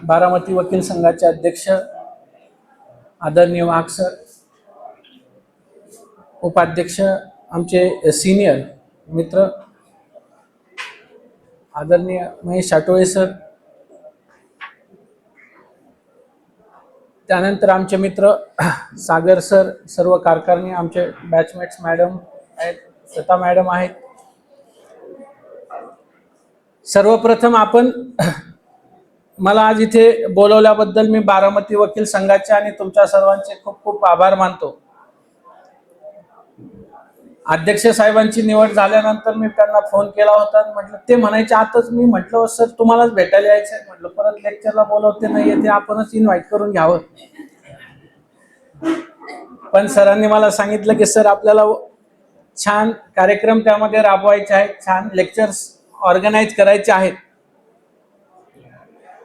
बारामती वकील संघाचे अध्यक्ष आदरणीय वाघ सर, उपाध्यक्ष आमचे सीनियर मित्र आदरणीय महेश साटोळे सर, त्यानंतर आमचे मित्र सागर सर, सर्व कारकारणी आमचे बॅचमेट्स मॅडम आहेत, सता मॅडम आहेत. सर्वप्रथम आपण मला आज इथे बोलवल्याबद्दल मी बारामती वकील संघाचे आणि तुमच्या सर्वांचे खूप खूप आभार मानतो. अध्यक्ष साहेबांची निवड झाल्यानंतर मी त्यांना फोन केला होता, म्हटलं ते म्हणायचे आताच, मी म्हटलं सर तुम्हालाच भेटायला यायचंय, म्हटलं परत लेक्चरला बोलवते नाही येते, आपणच इन्व्हाइट करून घ्यावं. पण सरांनी मला सांगितलं की सर आपल्याला छान कार्यक्रम त्यामध्ये राबवायचे आहेत, छान लेक्चर्स ऑर्गनाइज करायचे आहेत.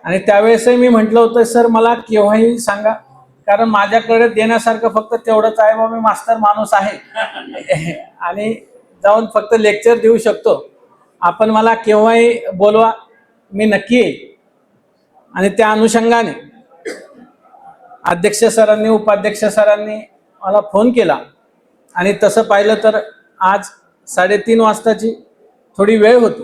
आणि त्यावेळेसही मी म्हटलं होतं सर मला केव्हाही सांगा, कारण माझ्याकडे देण्यासारखं फक्त तेवढंच आहे, बा मी मास्टर माणूस आहे आणि जाऊन फक्त लेक्चर देऊ शकतो. आपण मला केव्हाही बोलवा, मी नक्की येईल. आणि त्या अनुषंगाने अध्यक्ष सरांनी उपाध्यक्ष सरांनी मला फोन केला आणि तसं पाहिलं तर आज 3:30 वाजताची थोडी वेळ होती.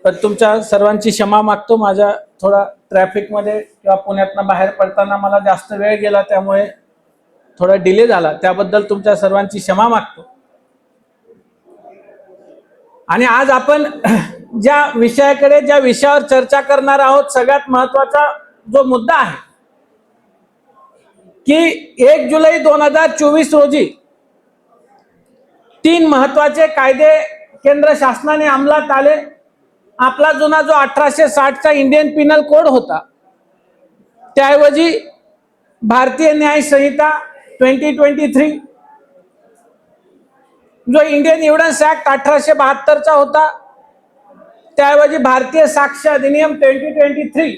तर तुमच्या सर्वांची क्षमा मागतो, माझ्या थोडा ट्रॅफिकमध्ये किंवा पुण्यातनं बाहेर पडताना मला जास्त वेळ गेला, त्यामुळे थोडा डिले झाला, त्याबद्दल तुमच्या सर्वांची क्षमा मागतो. आणि आज आपण ज्या विषयावर चर्चा करणार आहोत, सगळ्यात महत्वाचा जो मुद्दा आहे की 1 जुलै 2024 रोजी 3 महत्वाचे कायदे केंद्र शासनाने अंमलात आले. आपला जुना जो 1860चा इंडियन पिनल कोड होता, त्याऐवजी भारतीय न्याय संहिता 2023, जो इंडियन एव्हिडन्स ऍक्ट 1872चा होता, त्याऐवजी भारतीय साक्ष अधिनियम 2023,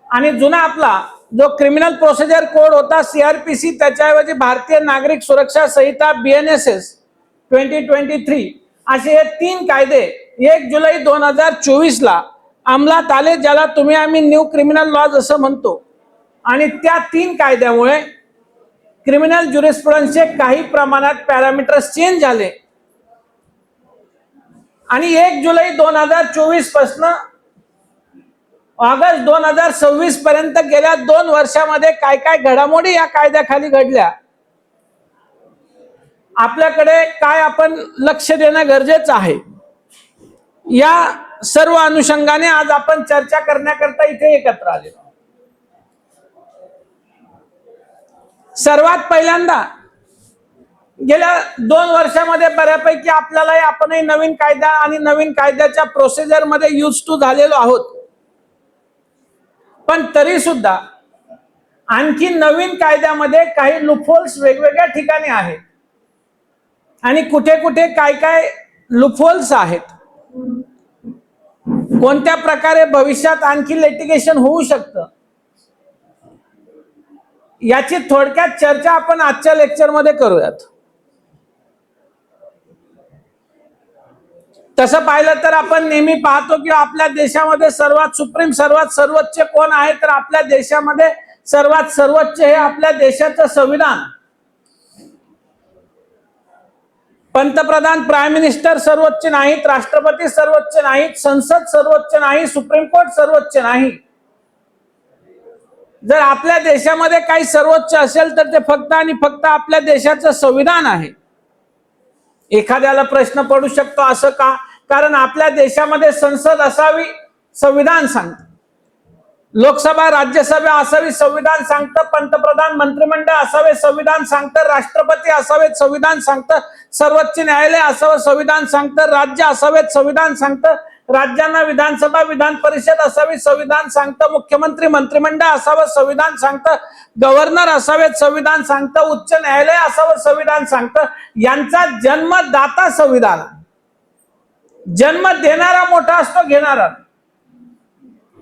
आणि जुना आपला जो क्रिमिनल प्रोसिजर कोड होता CRPC, त्याच्याऐवजी भारतीय नागरिक सुरक्षा संहिता BNSS 2023, असे हे 3 कायदे 1 जुलै 2024 ला अंमलात आले, ज्याला आम्ही न्यू क्रिमिनल लॉज असं म्हणतो. आणि त्या 3 कायद्यामुळे क्रिमिनल ज्युरिस्प्रुडन्सचे काही प्रमाणात पॅरामीटर्स चेंज झाले. आणि 1 जुलै 2024 पासून ऑगस्ट 2026 पर्यंत गेल्या 2 वर्षामध्ये काय काय घडामोडी या कायद्याखाली घडल्या, आपल्याकडे काय आपण लक्ष देणं गरजेचं आहे, या सर्व अनुषंगाने आज आपण चर्चा करण्याकरता इथे एकत्र आले. सर्वात पहिल्यांदा गेल्या 2 वर्षामध्ये बऱ्यापैकी आपणही नवीन कायदा आणि नवीन कायद्याच्या प्रोसिजर मध्ये यूज टू झालेलो आहोत. पण तरी सुद्धा आणखी नवीन कायद्यामध्ये काही लूपहोल्स वेगवेगळ्या ठिकाणी आहेत आणि कुठे कुठे काय काय लूपहोल्स आहेत, कोणत्या प्रकारे भविष्यात आणखी लिटिगेशन होऊ शकतं, याची थोडक्यात चर्चा आपण आजच्या लेक्चरमध्ये करूयात. तसं पाहिलं तर आपण नेहमी पाहतो की आपल्या देशामध्ये सर्वात सर्वोच्च कोण आहे, तर आपल्या देशामध्ये सर्वात सर्वोच्च हे आपल्या देशाचं संविधान. पंतप्रधान प्राईम मिनिस्टर सर्वोच्च नाहीत, राष्ट्रपती सर्वोच्च नाहीत, संसद सर्वोच्च नाही, सुप्रीम कोर्ट सर्वोच्च नाही. जर आपल्या देशामध्ये काही सर्वोच्च असेल तर ते फक्त आणि फक्त आपल्या देशाचं संविधान आहे. एखाद्याला प्रश्न पडू शकतो असं का, कारण आपल्या देशामध्ये संसद असावी संविधान सांगतं, लोकसभा राज्यसभा असावी संविधान सांगतं, पंतप्रधान मंत्रिमंडळ असावे संविधान सांगतं, राष्ट्रपती असावेत संविधान सांगतं, सर्वोच्च न्यायालय असावं संविधान सांगतं, राज्य असावेत संविधान सांगतं, राज्यांना विधानसभा विधान परिषद असावी संविधान सांगतं, मुख्यमंत्री मंत्रिमंडळ असावं संविधान सांगतं, गव्हर्नर असावेत संविधान सांगतं, उच्च न्यायालय असावं संविधान सांगतं. यांचा जन्मदाता संविधान, जन्म देणारा मोठा असतो, घेणारा.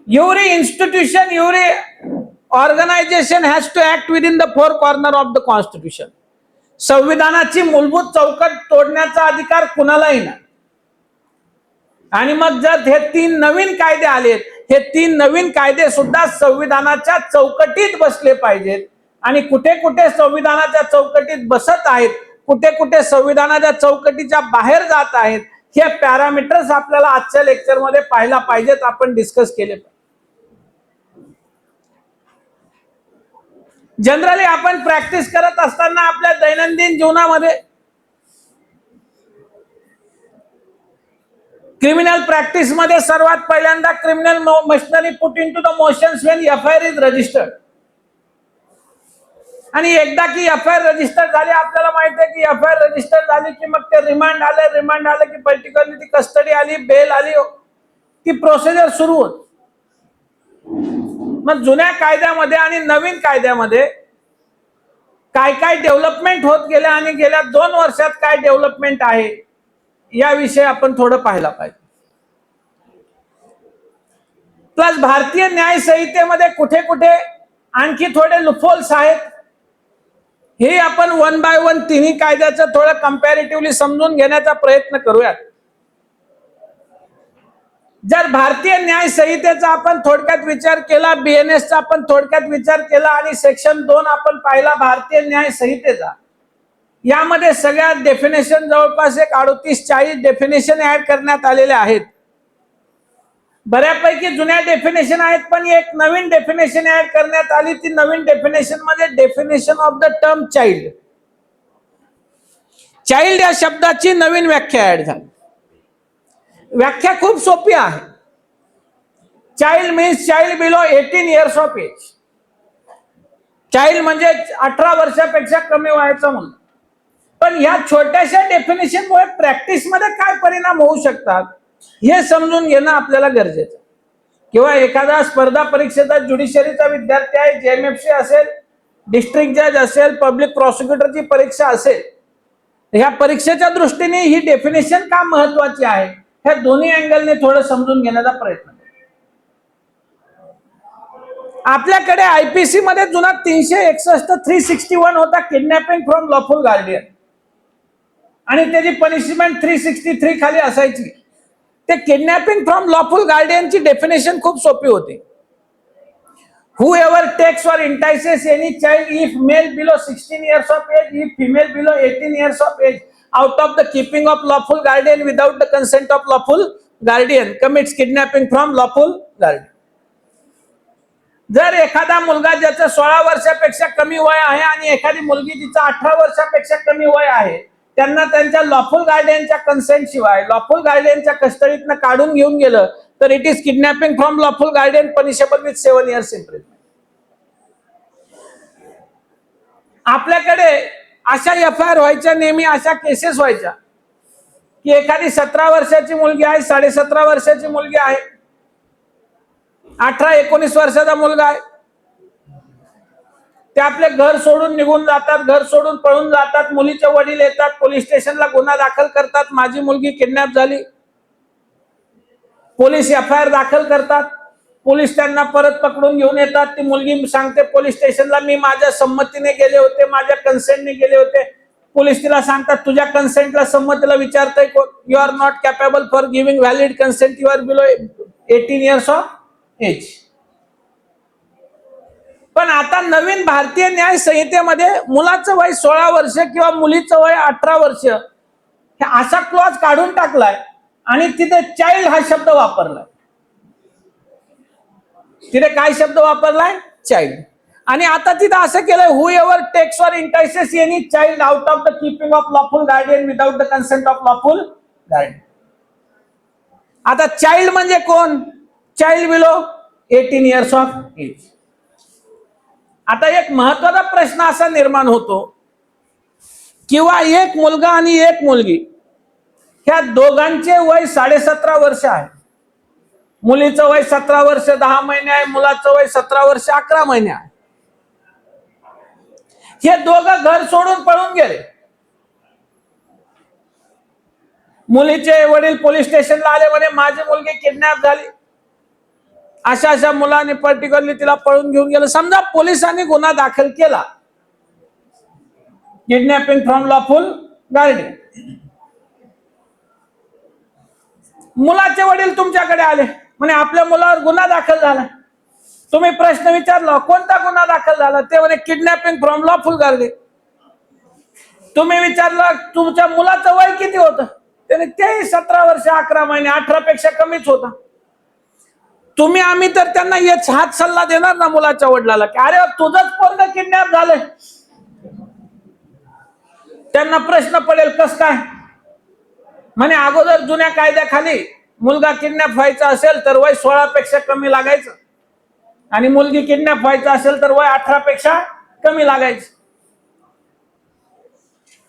Every institution, every organisation has to act within the 4 corner of the constitution. संविधानाची मूलभूत चौकट तोडण्याचा अधिकार कुणालाही नाही. आणि मग जर हे 3 नवीन कायदे आलेत, हे 3 नवीन कायदे सुद्धा संविधानाच्या चौकटीत बसले पाहिजेत. आणि कुठे कुठे संविधानाच्या चौकटीत बसत आहेत, कुठे कुठे संविधानाच्या चौकटीच्या बाहेर जात आहेत, हे पॅरामीटर्स आपल्याला आजच्या लेक्चरमध्ये पाहायला पाहिजेत, आपण डिस्कस केले. जनरली आपण प्रॅक्टिस करत असताना आपल्या दैनंदिन जीवनामध्ये क्रिमिनल प्रॅक्टिस मध्ये सर्वात पहिल्यांदा criminal machinery put into the motions when FIR is registered. आणि एकदा की एफआयआर रजिस्टर झाली, आपल्याला माहिती आहे की एफआयआर रजिस्टर झाली की मग ते रिमांड आलं की पर्टिक्युलरली ती कस्टडी आली, बेल आली, ती प्रोसिजर सुरू होत. मग जुन्या कायद्यामध्ये आणि नवीन कायद्यामध्ये काय काय डेव्हलपमेंट होत गेल्या आणि गेल्या 2 वर्षात काय डेव्हलपमेंट आहे याविषयी आपण थोडं पाहायला पाहिजे. प्लस भारतीय न्याय संहितेमध्ये कुठे कुठे आणखी थोडे लूपहोल्स आहेत, हे आपण 1 बाय 1 तिन्ही कायद्याचं थोडं कंपॅरेटिव्हली समजून घेण्याचा प्रयत्न करूयात. जर भारतीय न्याय संहितेचा आपण थोडक्यात विचार केला, बीएनएसचा आपण थोडक्यात विचार केला आणि सेक्शन 2 आपण पाहिला भारतीय न्याय संहितेचा, यामध्ये सगळ्या डेफिनेशन जवळपास एक 38-40 डेफिनेशन ऍड करण्यात आलेले आहेत. बऱ्यापैकी जुन्या डेफिनेशन आहेत, पण एक नवीन डेफिनेशन ऍड करण्यात आली. ती नवीन डेफिनेशन मध्ये definition of the term child. Child या शब्दाची नवीन व्याख्या ऍड झाली. व्याख्या खूप सोपी आहे. Child means child below 18 years of age. Child म्हणजे 18 वर्षापेक्षा कमी वयाचा मुलगा. पण या छोट्याशा डेफिनेशनमुळे प्रॅक्टिस मध्ये काय परिणाम होऊ शकतात हे समजून घेणं आपल्याला गरजेचं. किंवा एखादा स्पर्धा परीक्षेचा ज्युडिशरीचा विद्यार्थी आहे, जेएमएफसी असेल, डिस्ट्रिक्ट जज असेल, पब्लिक प्रॉसिक्युटरची परीक्षा असेल, ह्या परीक्षेच्या दृष्टीने ही डेफिनेशन का महत्वाची आहे, ह्या दोन्ही अँगलने थोडं समजून घेण्याचा प्रयत्न. आपल्याकडे आयपीसी मध्ये जुना 361 361 होता, किडनॅपिंग फ्रॉम लॉफुल गार्डियन, आणि त्याची पनिशमेंट 363 खाली असायची. ते किडनॅपिंग फ्रॉम लॉफुल गार्डियनची डेफिनेशन खूप सोपी होती. whoever takes or entices any child, if male below 16 years of age, if female below 18 years of age, out of the keeping of lawful guardian without the consent of lawful guardian, commits kidnapping from lawful guardian. जर एखादा मुलगा ज्याचं 16 वर्षापेक्षा कमी वय आहे आणि एखादी मुलगी जिचं 18 वर्षापेक्षा कमी वय आहे, त्यांना त्यांच्या लॉफुल गार्डियनच्या कन्सेंट शिवाय लॉफुल गार्डियनच्या कस्टडीतनं काढून घेऊन गेलं तर it is kidnapping from lawful guardian, punishable with 7 years imprisonment. आपल्याकडे अशा एफआयआर व्हायच्या, नेहमी अशा केसेस व्हायच्या की एखादी 17 वर्षाची मुलगी आहे, 17.5 वर्षाची मुलगी आहे, 18-19 वर्षाचा मुलगा आहे, ते आपले घर सोडून निघून जातात, घर सोडून पळून जातात. मुलीचे वडील येतात, पोलीस स्टेशनला गुन्हा दाखल करतात, माझी मुलगी किडनॅप झाली. पोलीस एफआयआर दाखल करतात, पोलीस त्यांना परत पकडून घेऊन येतात. ती मुलगी सांगते पोलीस स्टेशनला, मी माझ्या संमतीने गेले होते, माझ्या कन्सेंटने गेले होते. पोलीस तिला सांगतात, तुझ्या कन्सेंटला, संमतीला विचारतोय कोण? You are not capable for giving valid consent, you are below 18 years of age. पण आता नवीन भारतीय न्याय संहितेमध्ये मुलाचं वय 16 वर्ष किंवा मुलीचं वय 18 वर्ष हे असा क्लॉज काढून टाकलाय आणि तिथे चाइल्ड हा शब्द वापरलाय. तिथे काय शब्द वापरलाय? चाइल्ड. आणि आता तिथे असं केलंय, whoever takes or entices any child out of the keeping of lawful guardian without the consent of lawful guardian. आता चाइल्ड म्हणजे कोण? Child below 18 years of age. आता एक महत्वाचा प्रश्न असा निर्माण होतो, किंवा एक मुलगा आणि एक मुलगी ह्या दोघांचे वय 17.5 वर्ष आहे. मुलीचं वय 17 वर्ष 10 महिने आहे, मुलाचं वय 17 वर्ष 11 महिने आहे. हे दोघं घर सोडून पळून गेले. मुलीचे वडील पोलीस स्टेशनला आले, म्हणे माझी मुलगी किडनॅप झाली, अशा अशा मुलाने पर्टिक्युलरली तिला पळून घेऊन गेलं. समजा पोलिसांनी गुन्हा दाखल केला, किडनॅपिंग फ्रॉम लॉफुल गार्डियन. मुलाचे वडील तुमच्याकडे आले, म्हणे आपल्या मुलावर गुन्हा दाखल झाला. तुम्ही प्रश्न विचारला कोणता गुन्हा दाखल झाला, ते म्हणे किडनॅपिंग फ्रॉम लॉफुल गार्डे. तुम्ही विचारलं तुमच्या मुलाचं वय किती होतं, त्याने तेही 17 वर्ष 11 महिने, 18 पेक्षा कमीच होता. तुम्ही आम्ही तर त्यांना हेच हाच सल्ला देणार ना मुलाच्या वडिलाला की अरे तुझंच पोरगं किडनॅप झालंय. त्यांना प्रश्न पडेल कस काय, म्हणे अगोदर जुन्या कायद्याखाली मुलगा किडनॅप व्हायचा असेल तर वय 16 पेक्षा कमी लागायचं आणि मुलगी किडनॅप व्हायचं असेल तर वय 18 पेक्षा कमी लागायचं.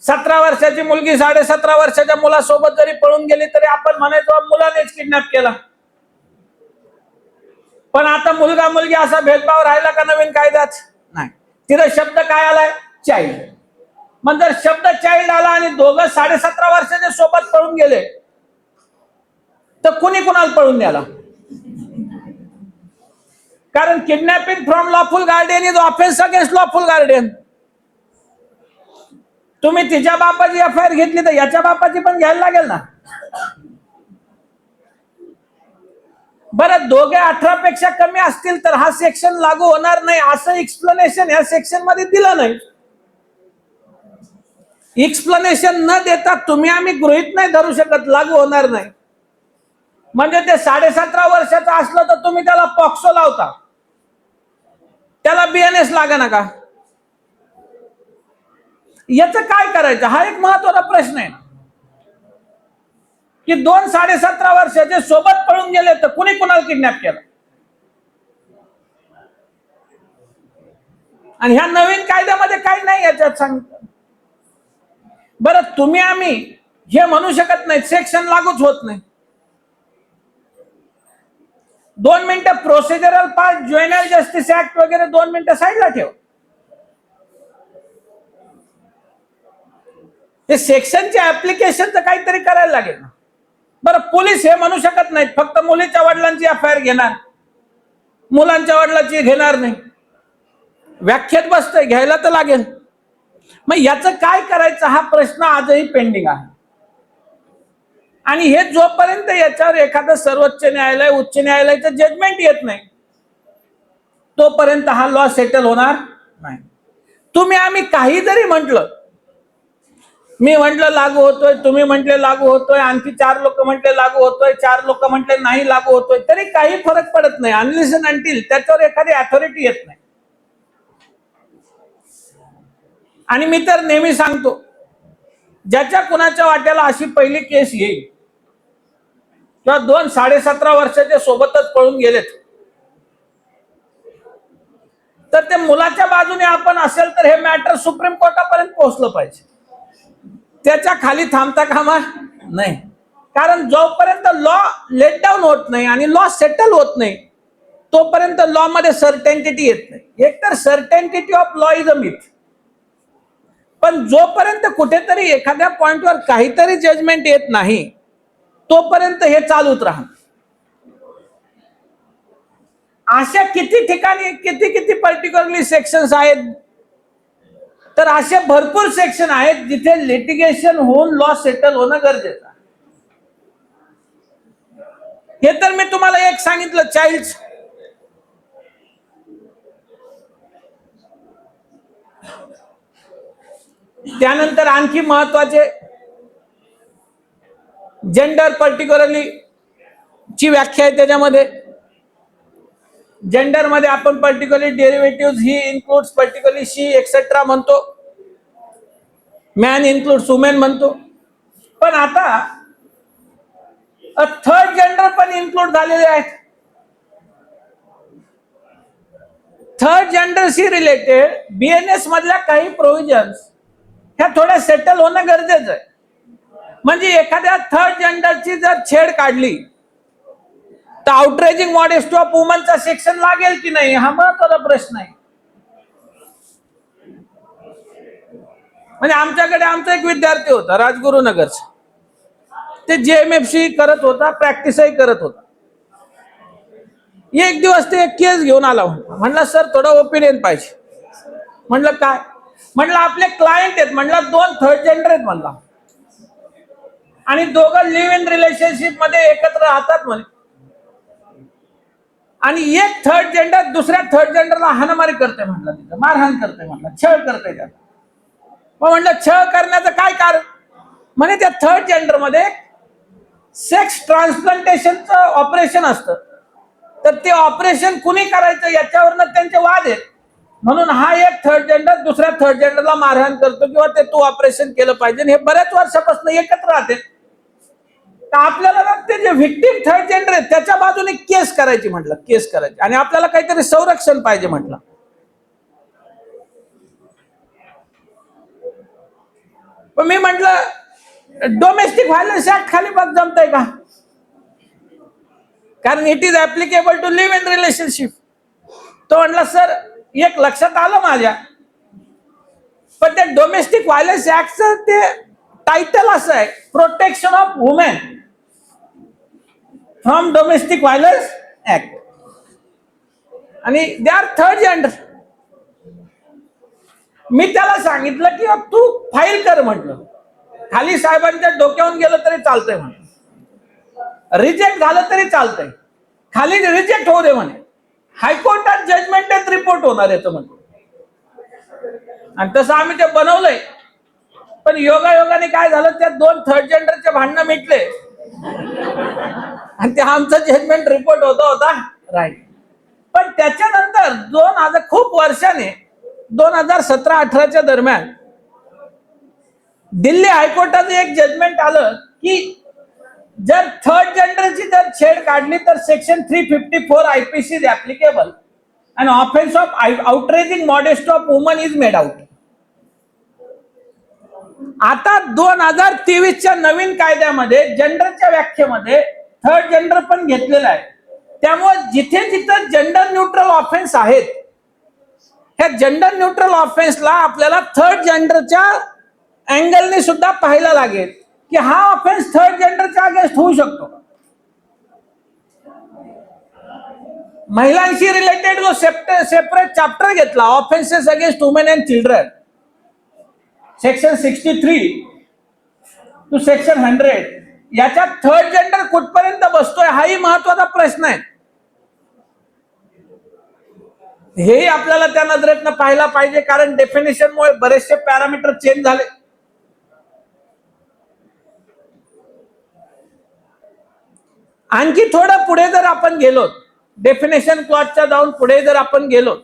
17 वर्षाची मुलगी 17.5 वर्षाच्या मुलासोबत जरी पळून गेली तरी आपण म्हणायचो मुलानेच किडनॅप केला. पण आता मुलगा मुलगी असा भेदभाव राहिला का नवीन कायद्यात? नाही. तिथे शब्द काय आलाय? चाइल्ड. मग जर शब्द चाइल्ड आला आणि दोघं 17.5 वर्षाच्या सोबत पळून गेले तर कुणी कुणाला पळून द्याला? कारण kidnapping from lawful guardian is offence against lawful guardian. तुम्ही तिच्या बापाची एफआयआर घेतली तर याच्या बापाची पण घ्यायला लागेल ना. बरं दोघे 18 पेक्षा कमी असतील तर हा सेक्शन लागू होणार नाही असं एक्सप्लेनेशन या सेक्शन मध्ये दिलं नाही. एक्सप्लेनेशन न देता तुम्ही आम्ही गृहीत नाही धरू शकत लागू होणार नाही. म्हणजे ते 17.5 वर्षाचं असलं तर तुम्ही त्याला पॉक्सो लावता, त्याला बीएनएस लागा ना का? याचं काय करायचं हा एक महत्वाचा प्रश्न आहे की 2 17.5 वर्षाचे सोबत पळून गेले तर कुणी कुणाला किडनॅप केलं? आणि ह्या नवीन कायद्यामध्ये काही नाही याच्यात सांगितलं. बरं तुम्ही आम्ही हे म्हणू शकत नाही सेक्शन लागूच होत नाही. 2 मिनिटं प्रोसिजरल पार्ट, ज्युएनाइल जस्टिस ऍक्ट वगैरे 2 मिनिटं साईडला ठेव. ते सेक्शनचे ऍप्लिकेशनचं काहीतरी करायला लागेल ना. बरं पोलीस हे म्हणू शकत नाहीत फक्त मुलीच्या वडिलांची एफआयआर घेणार, मुलांच्या वडिलांची घेणार नाही. व्याख्येत बसतंय, घ्यायला तर लागेल. मग याचं काय करायचं हा प्रश्न आजही पेंडिंग आहे. आणि हे जोपर्यंत याच्यावर एखादं सर्वोच्च न्यायालय उच्च न्यायालयाचं जजमेंट येत नाही तोपर्यंत हा लॉ सेटल होणार नाही. तुम्ही आम्ही काही जरी म्हटलं, मी म्हटलं लागू होतोय, तुम्ही म्हटले लागू होतोय, आणखी 4 लोक म्हटले लागू होतोय, 4 लोक म्हटले नाही लागू होतोय, तरी काही फरक पडत नाही अनलेस अँड अंटिल त्याच्यावर एखादी अथॉरिटी येत नाही. आणि मी तर नेहमी सांगतो ज्याच्या कुणाच्या वाट्याला अशी पहिली केस येईल किंवा 2 17.5 वर्षाच्या सोबतच पळून गेलेत तर ते मुलाच्या बाजूने आपण असेल तर हे मॅटर सुप्रीम कोर्टापर्यंत पोहोचलं पाहिजे. त्याच्या खाली थांबता कामा नाही. कारण जोपर्यंत लॉ लेट डाऊन होत नाही आणि लॉ सेटल होत नाही तोपर्यंत लॉ मध्ये सर्टेनिटी येत नाही. एकतर certainty of law is a myth. पण जोपर्यंत कुठेतरी एखाद्या पॉइंटवर काहीतरी जजमेंट येत नाही तोपर्यंत हे चालूच राहणार. अशा किती ठिकाणी किती पर्टिक्युलरली सेक्शन्स आहेत, तर असे भरपूर सेक्शन आहेत जिथे लिटिगेशन होऊन लॉ सेटल होणं गरजेचं आहे. हे तर मी तुम्हाला एक सांगितलं चाइल्ड. त्यानंतर आणखी महत्वाचे जेंडर पर्टिक्युलरली ची व्याख्या आहे. त्याच्यामध्ये जेंडर मध्ये आपण पर्टिक्युलरली डेरिव्हेटिव्ह ही इन्क्लूड्स पर्टिक्युलरली शी एक्सेट्रा म्हणतो, मॅन इन्क्लूड्स वुमेन म्हणतो. पण आता थर्ड जेंडर पण इन्क्लूड झालेले आहेत. थर्ड जेंडरशी रिलेटेड बीएनएस मधल्या काही प्रोव्हिजन्स ह्या थोड्या सेटल होणं गरजेचं आहे. म्हणजे एखाद्या थर्ड जेंडरची जर छेड काढली तर आउटरेजिंग मॉडेस्टी ऑफ वुमनचा सेक्शन लागेल की नाही हा महत्त्वाचा प्रश्न आहे. म्हणजे आमच्याकडे आमचा एक विद्यार्थी होता राजगुरुनगरचा, ते जेएमएफसी करत होता, प्रॅक्टिसही करत होता. एक दिवस ते एक केस घेऊन आला. म्हणलं सर थोडं ओपिनियन पाहिजे. म्हणलं काय? म्हणलं आपले क्लायंट आहेत. म्हणलं 2 थर्ड जेंडर आहेत म्हणला आणि दोघं लिव्ह इन रिलेशनशिप मध्ये एकत्र राहतात म्हणे. आणि एक थर्ड जेंडर दुसऱ्या थर्ड जेंडरला हाणामारी करते म्हटलं, तिथं मारहाण करते म्हटलं, छळ करते त्याला. मग म्हटलं छळ करण्याचं काय कारण? म्हणे त्या थर्ड जेंडर मध्ये सेक्स ट्रान्सप्लांटेशनचं ऑपरेशन असतं, तर ते ऑपरेशन कुणी करायचं याच्यावरनं त्यांचे वाद आहेत. म्हणून हा एक थर्ड जेंडर दुसऱ्या थर्ड जेंडरला मारहाण करतो किंवा ते तू ऑपरेशन केलं पाहिजे, हे बऱ्याच वर्षापासून एकत्र राहते. तर आपल्याला ना ते जे व्हिक्टिम थर्ड जेंडर आहे त्याच्या बाजूने केस करायची म्हटलं, केस करायची, आणि आपल्याला काहीतरी संरक्षण पाहिजे म्हटलं. पण मी म्हटलं डोमेस्टिक व्हायलन्स ऍक्ट खाली बघ जमतंय का, कारण it is applicable to live in relationship. तो म्हटला सर एक लक्षात आलं माझ्या, पण ते डोमेस्टिक व्हायलन्स ऍक्टचं ते टायटल असं आहे, protection of women from domestic violence act, आणि दे आर थर्ड जेंडर. मी त्याला सांगितलं की तू फाईल कर म्हटलं, खाली साहेबांच्या डोक्यावरून गेलं तरी चालतंय म्हणे, रिजेक्ट झालं तरी चालतंय, खाली रिजेक्ट होऊ दे म्हणे, हायकोर्टात जजमेंट रिपोर्ट होणार आहे म्हणे. आणि तसं आम्ही ते बनवलंय. पण योगायोगाने काय झालं, त्या दोन थर्ड जेंडरचे भांडणं मिटले आणि ते आमचं जजमेंट रिपोर्ट होता राईट. पण त्याच्यानंतर खूप वर्षाने 2017-18च्या दरम्यान दिल्ली हायकोर्टाचं एक जजमेंट आलं की जर थर्ड जेंडरची जर छेड काढली तर section 354 IPC is applicable and offense of outraging modesty of woman is made out. आता 2023च्या नवीन कायद्यामध्ये जेंडरच्या व्याख्येमध्ये थर्ड जेंडर पण घेतलेलं आहे. त्यामुळे जिथे जिथे जेंडर न्यूट्रल ऑफेन्स आहेत, ह्या जेंडर न्यूट्रल ऑफेन्सला आपल्याला थर्ड जेंडरच्या अँगलने सुद्धा पाहायला लागेल की हा ऑफेन्स थर्ड जेंडरच्या अगेन्स्ट होऊ शकतो. महिलांशी रिलेटेड जो सेपरेट चॅप्टर घेतला, offences against women and children, section 63 to section 100, याच्यात थर्ड जेंडर कुठपर्यंत बसतोय हाही महत्वाचा प्रश्न आहे. हेही आपल्याला त्या नजरेतनं पाहायला पाहिजे, कारण डेफिनेशनमुळे बरेचसे पॅरामीटर चेंज झाले. आणखी थोडं पुढे जर आपण गेलो, डेफिनेशन क्लॉजच्या जाऊन पुढे जर आपण गेलो,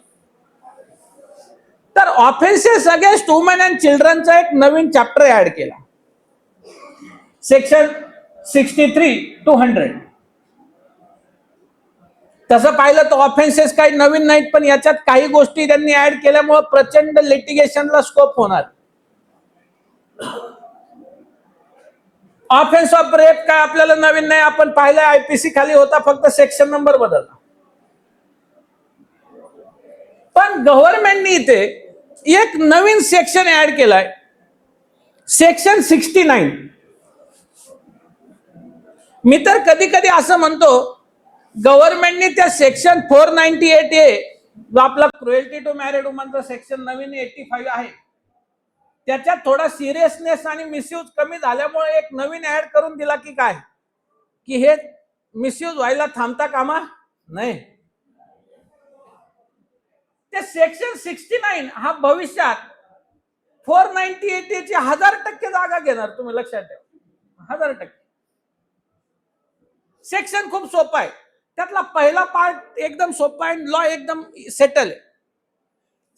तर ऑफेन्सेस अगेन्स्ट वुमेन अँड चिल्ड्रनचा एक नवीन चॅप्टर ऍड केला, सेक्शन 63 टू 100. तसं पाहिलं तर ऑफेन्सेस काही नवीन नाहीत, पण याच्यात काही गोष्टी त्यांनी ऍड केल्यामुळे प्रचंड लिटिगेशनला स्कोप होणार. ऑफेन्स ऑफ रेप काय आपल्याला नवीन नाही, आपण पाहिलं आयपीसी खाली होता, फक्त सेक्शन नंबर बदलला. पण गव्हर्नमेंटनी इथे एक नवीन सेक्शन ऍड केलाय, सेक्शन 69. मी तर कधी कधी असं म्हणतो, गव्हर्नमेंटने त्या सेक्शन 498A जो आपला क्रुएल्टी टू मॅरिड वुमनचा सेक्शन नवीन 85 आहे, त्याच्यात थोडा सिरियसनेस आणि मिसयूज कमी झाल्यामुळे एक नवीन ऍड करून दिला की काय, की हे मिसयूज व्हायला थांबता कामा नाही. ते सेक्शन 69 हा भविष्यात 498A ची 1000% जागा घेणार, तुम्ही लक्षात ठेवा, 1000%. सेक्शन खूप सोपा आहे, त्यातला पहिला पार्ट एकदम सोपा आहे, लॉ एकदम सेटल आहे.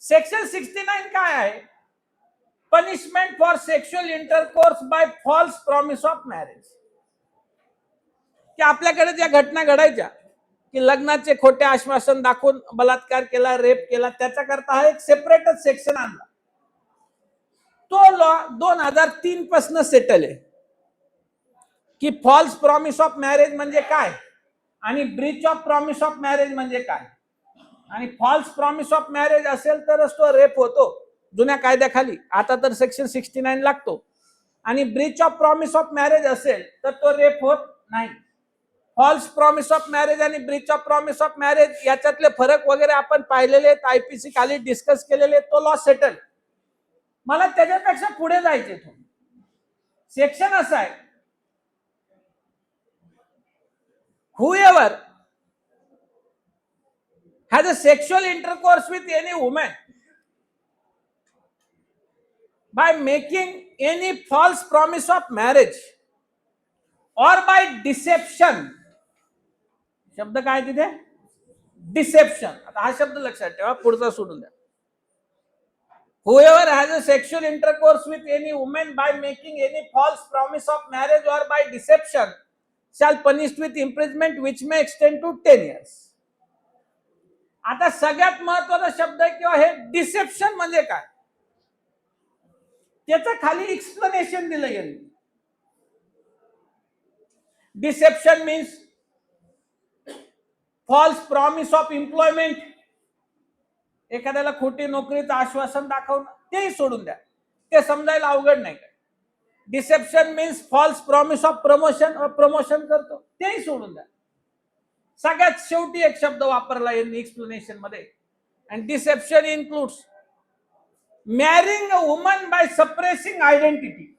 सेक्शन 69 काय आहे, punishment for sexual intercourse by false promise of marriage. की आपल्याकडे ज्या घटना घडायच्या की लग्नाचे खोटे आश्वासन दाखवून बलात्कार केला, रेप केला, त्याच्याकरता हा एक सेपरेटच सेक्शन आणला. तो लॉ 2003 पासून सेटल आहे की फॉल्स प्रॉमिस ऑफ मॅरेज म्हणजे काय आणि Breach of promise of marriage म्हणजे काय. आणि फॉल्स प्रॉमिस ऑफ मॅरेज असेल तरच तो रेप होतो जुन्या कायद्याखाली, आता तर सेक्शन 69 लागतो. आणि Breach of promise of marriage असेल तर तो रेप होत नाही. फॉल्स प्रॉमिस ऑफ मॅरेज आणि Breach of promise of marriage याच्यातले फरक वगैरे आपण पाहिलेले आहेत, आयपीसी खाली डिस्कस केलेले, तो लॉ सेटल. मला त्याच्यापेक्षा पुढे जायचे. सेक्शन असं आहे, whoever has a sexual intercourse with any woman by making any false promise of marriage or by deception. शब्द काय तिथे? डिसेप्शन. आता हा शब्द लक्षात ठेवा, पुढचा सोडून द्या. Whoever has a sexual intercourse with any woman by making any false promise of marriage or by deception shall punished with imprisonment which may extend to 10 years. आता सगळ्यात महत्वाचा शब्द आहे किंवा हे डिसेप्शन म्हणजे काय, त्याचं खाली एक्सप्लेनेशन दिलं गेलं. Deception means false promise of employment, एखाद्याला खोटी नोकरीचं आश्वासन दाखवणं, तेही सोडून द्या, ते समजायला अवघड नाही. Deception means false promise of promotion करतो, तेही सोडून द्या. सगळ्यात शेवटी एक शब्द वापरला यांनी एक्सप्लेनेशन मध्ये, and deception includes marrying a woman by suppressing identity.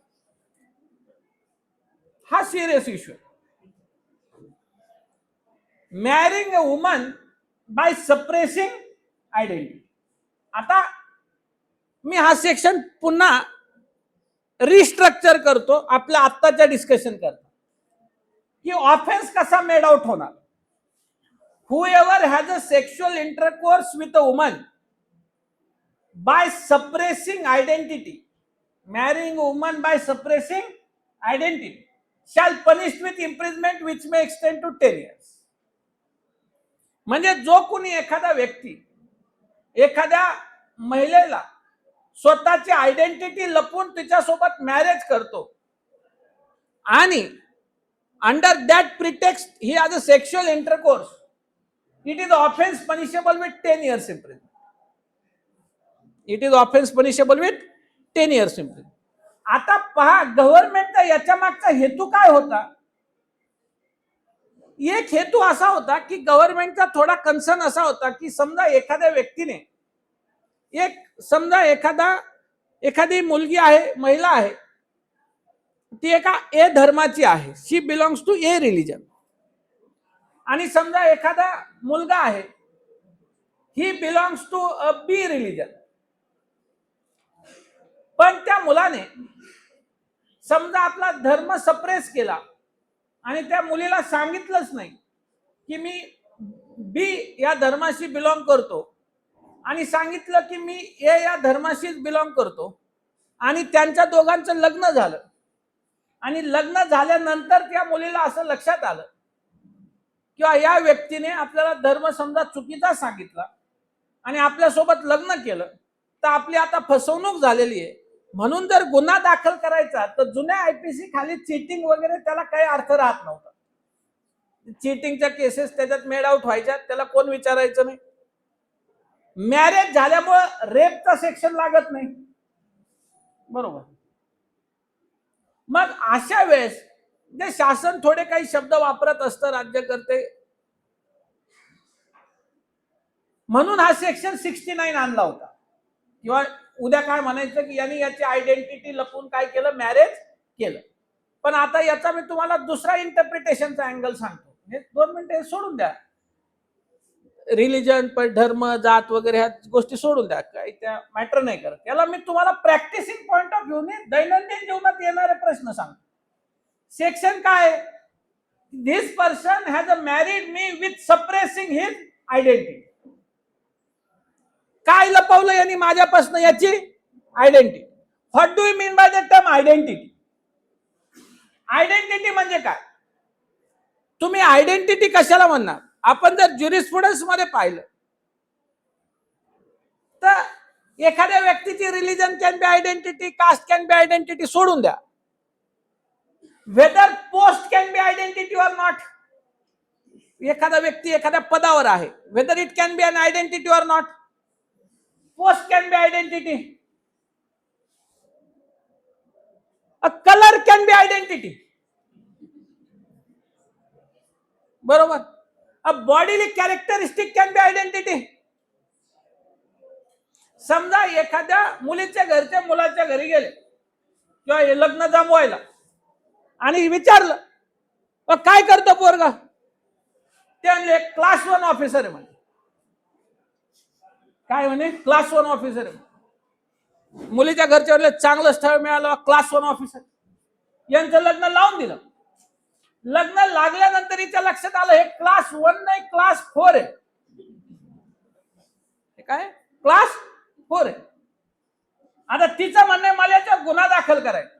हा serious issue. Marrying a woman by suppressing identity. आता मी हा सेक्शन पुन्हा रिस्ट्रक्चर करतो आपल्या आत्ताच्या डिस्कशन करता, की ऑफेन्स कसा मेड आउट होणार. Whoever has a sexual intercourse with a woman by suppressing identity, marrying a woman by suppressing identity, shall punished with imprisonment which may extend to 10 years. म्हणजे जो कोणी एखादा व्यक्ती एखाद्या महिलेला स्वतःची आयडेंटिटी लपवून तिच्यासोबत मॅरेज करतो आणि under that pretext he has a sexual intercourse, it is offense punishable with 10 years imprisonment. It is offense punishable with 10 years imprisonment. आता पहा, गव्हर्नमेंटचा याच्या मागचा हेतू काय होता. एक हेतू असा होता की गव्हर्नमेंटचा थोडा कन्सर्न असा होता की समजा एखाद्या व्यक्तीने समजा एखादी मुलगी आहे, महिला आहे, ती एका ए धर्माची आहे, she belongs to a religion, आणि समजा एखादा मुलगा आहे, he belongs to a B religion. पण त्या मुलाने समजा आपला धर्म सप्रेस केला आणि त्या मुलीला सांगितलंच नाही की मी बी या धर्माशी बिलॉंग करतो, आणि सांगितलं की मी ए या धर्माशीच बिलॉंग करतो, आणि त्यांच्या दोघांचं लग्न झालं, आणि लग्न झाल्यानंतर त्या मुलीला असं लक्षात आलं किंवा या व्यक्तीने आपल्याला धर्म समजा चुकीचा सांगितला आणि आपल्यासोबत लग्न केलं, तर आपली आता फसवणूक झालेली आहे, म्हणून जर गुन्हा दाखल करायचा तर जुन्या आयपीसी खाली चीटिंग वगैरे त्याला काही अर्थ राहत नव्हता. चीटिंगच्या केसेस त्याच्यात मेड आउट व्हायच्या, त्याला कोण विचारायचं नाही. मॅरेज झाल्यामुळे रेपचा सेक्शन लागत नाही, बरोबर. मग अशा वेळेस जे शासन थोडे काही शब्द वापरत असतं राज्यकर्ते, म्हणून हा सेक्शन 69 आणला होता. किंवा उद्या काय म्हणायचं की यांनी याची आयडेंटिटी लपवून काय केलं, मॅरेज केलं. पण आता याचा मी तुम्हाला दुसरा इंटरप्रिटेशनचा अँगल सांगतो. हे 2 मिनिटं सोडून द्या, रिलीजन पण धर्म जात वगैरे ह्या गोष्टी सोडून द्या, काही त्या मॅटर नाही करत. याला मी तुम्हाला प्रॅक्टिसिंग पॉइंट ऑफ व्ह्यूने दैनंदिन जीवनात येणारे प्रश्न सांगतो. सेक्शन काय, this person has a married me with suppressing his identity. काय लपवलं यांनी माझ्यापासून, याची identity. What do you mean by the term identity. Identity म्हणजे काय, तुम्ही आयडेंटिटी कशाला म्हणणार. आपण जर ज्युरिस्प्रुडन्स मध्ये पाहिलं तर एखाद्या व्यक्तीची religion can be identity, caste can be identity, सोडून द्या. Whether post can be identity or not. एखादा व्यक्ती एखाद्या पदावर आहे, whether it can be an identity or not. Post can be identity. A colour can be identity, बरोबर. A bodily characteristic can be identity. समजा एखाद्या मुलीच्या घरचे मुलाच्या घरी गेले किंवा लग्न जमवायला आणि विचारलं काय करतो पोरगा, ते म्हणले क्लास 1 ऑफिसर आहे म्हणे. काय म्हणे क्लास 1 ऑफिसर आहे. मुलीच्या घरच्या चांगलं स्थळ मिळालं, क्लास 1 ऑफिसर. यांचं लग्न लावून दिलं. लग्न लागल्यानंतर हिच्या लक्षात आलं हे क्लास 1 नाही क्लास 4 आहे. काय क्लास 4 आहे. आता तिचं म्हणणं मला याच्यावर गुन्हा दाखल करायचा.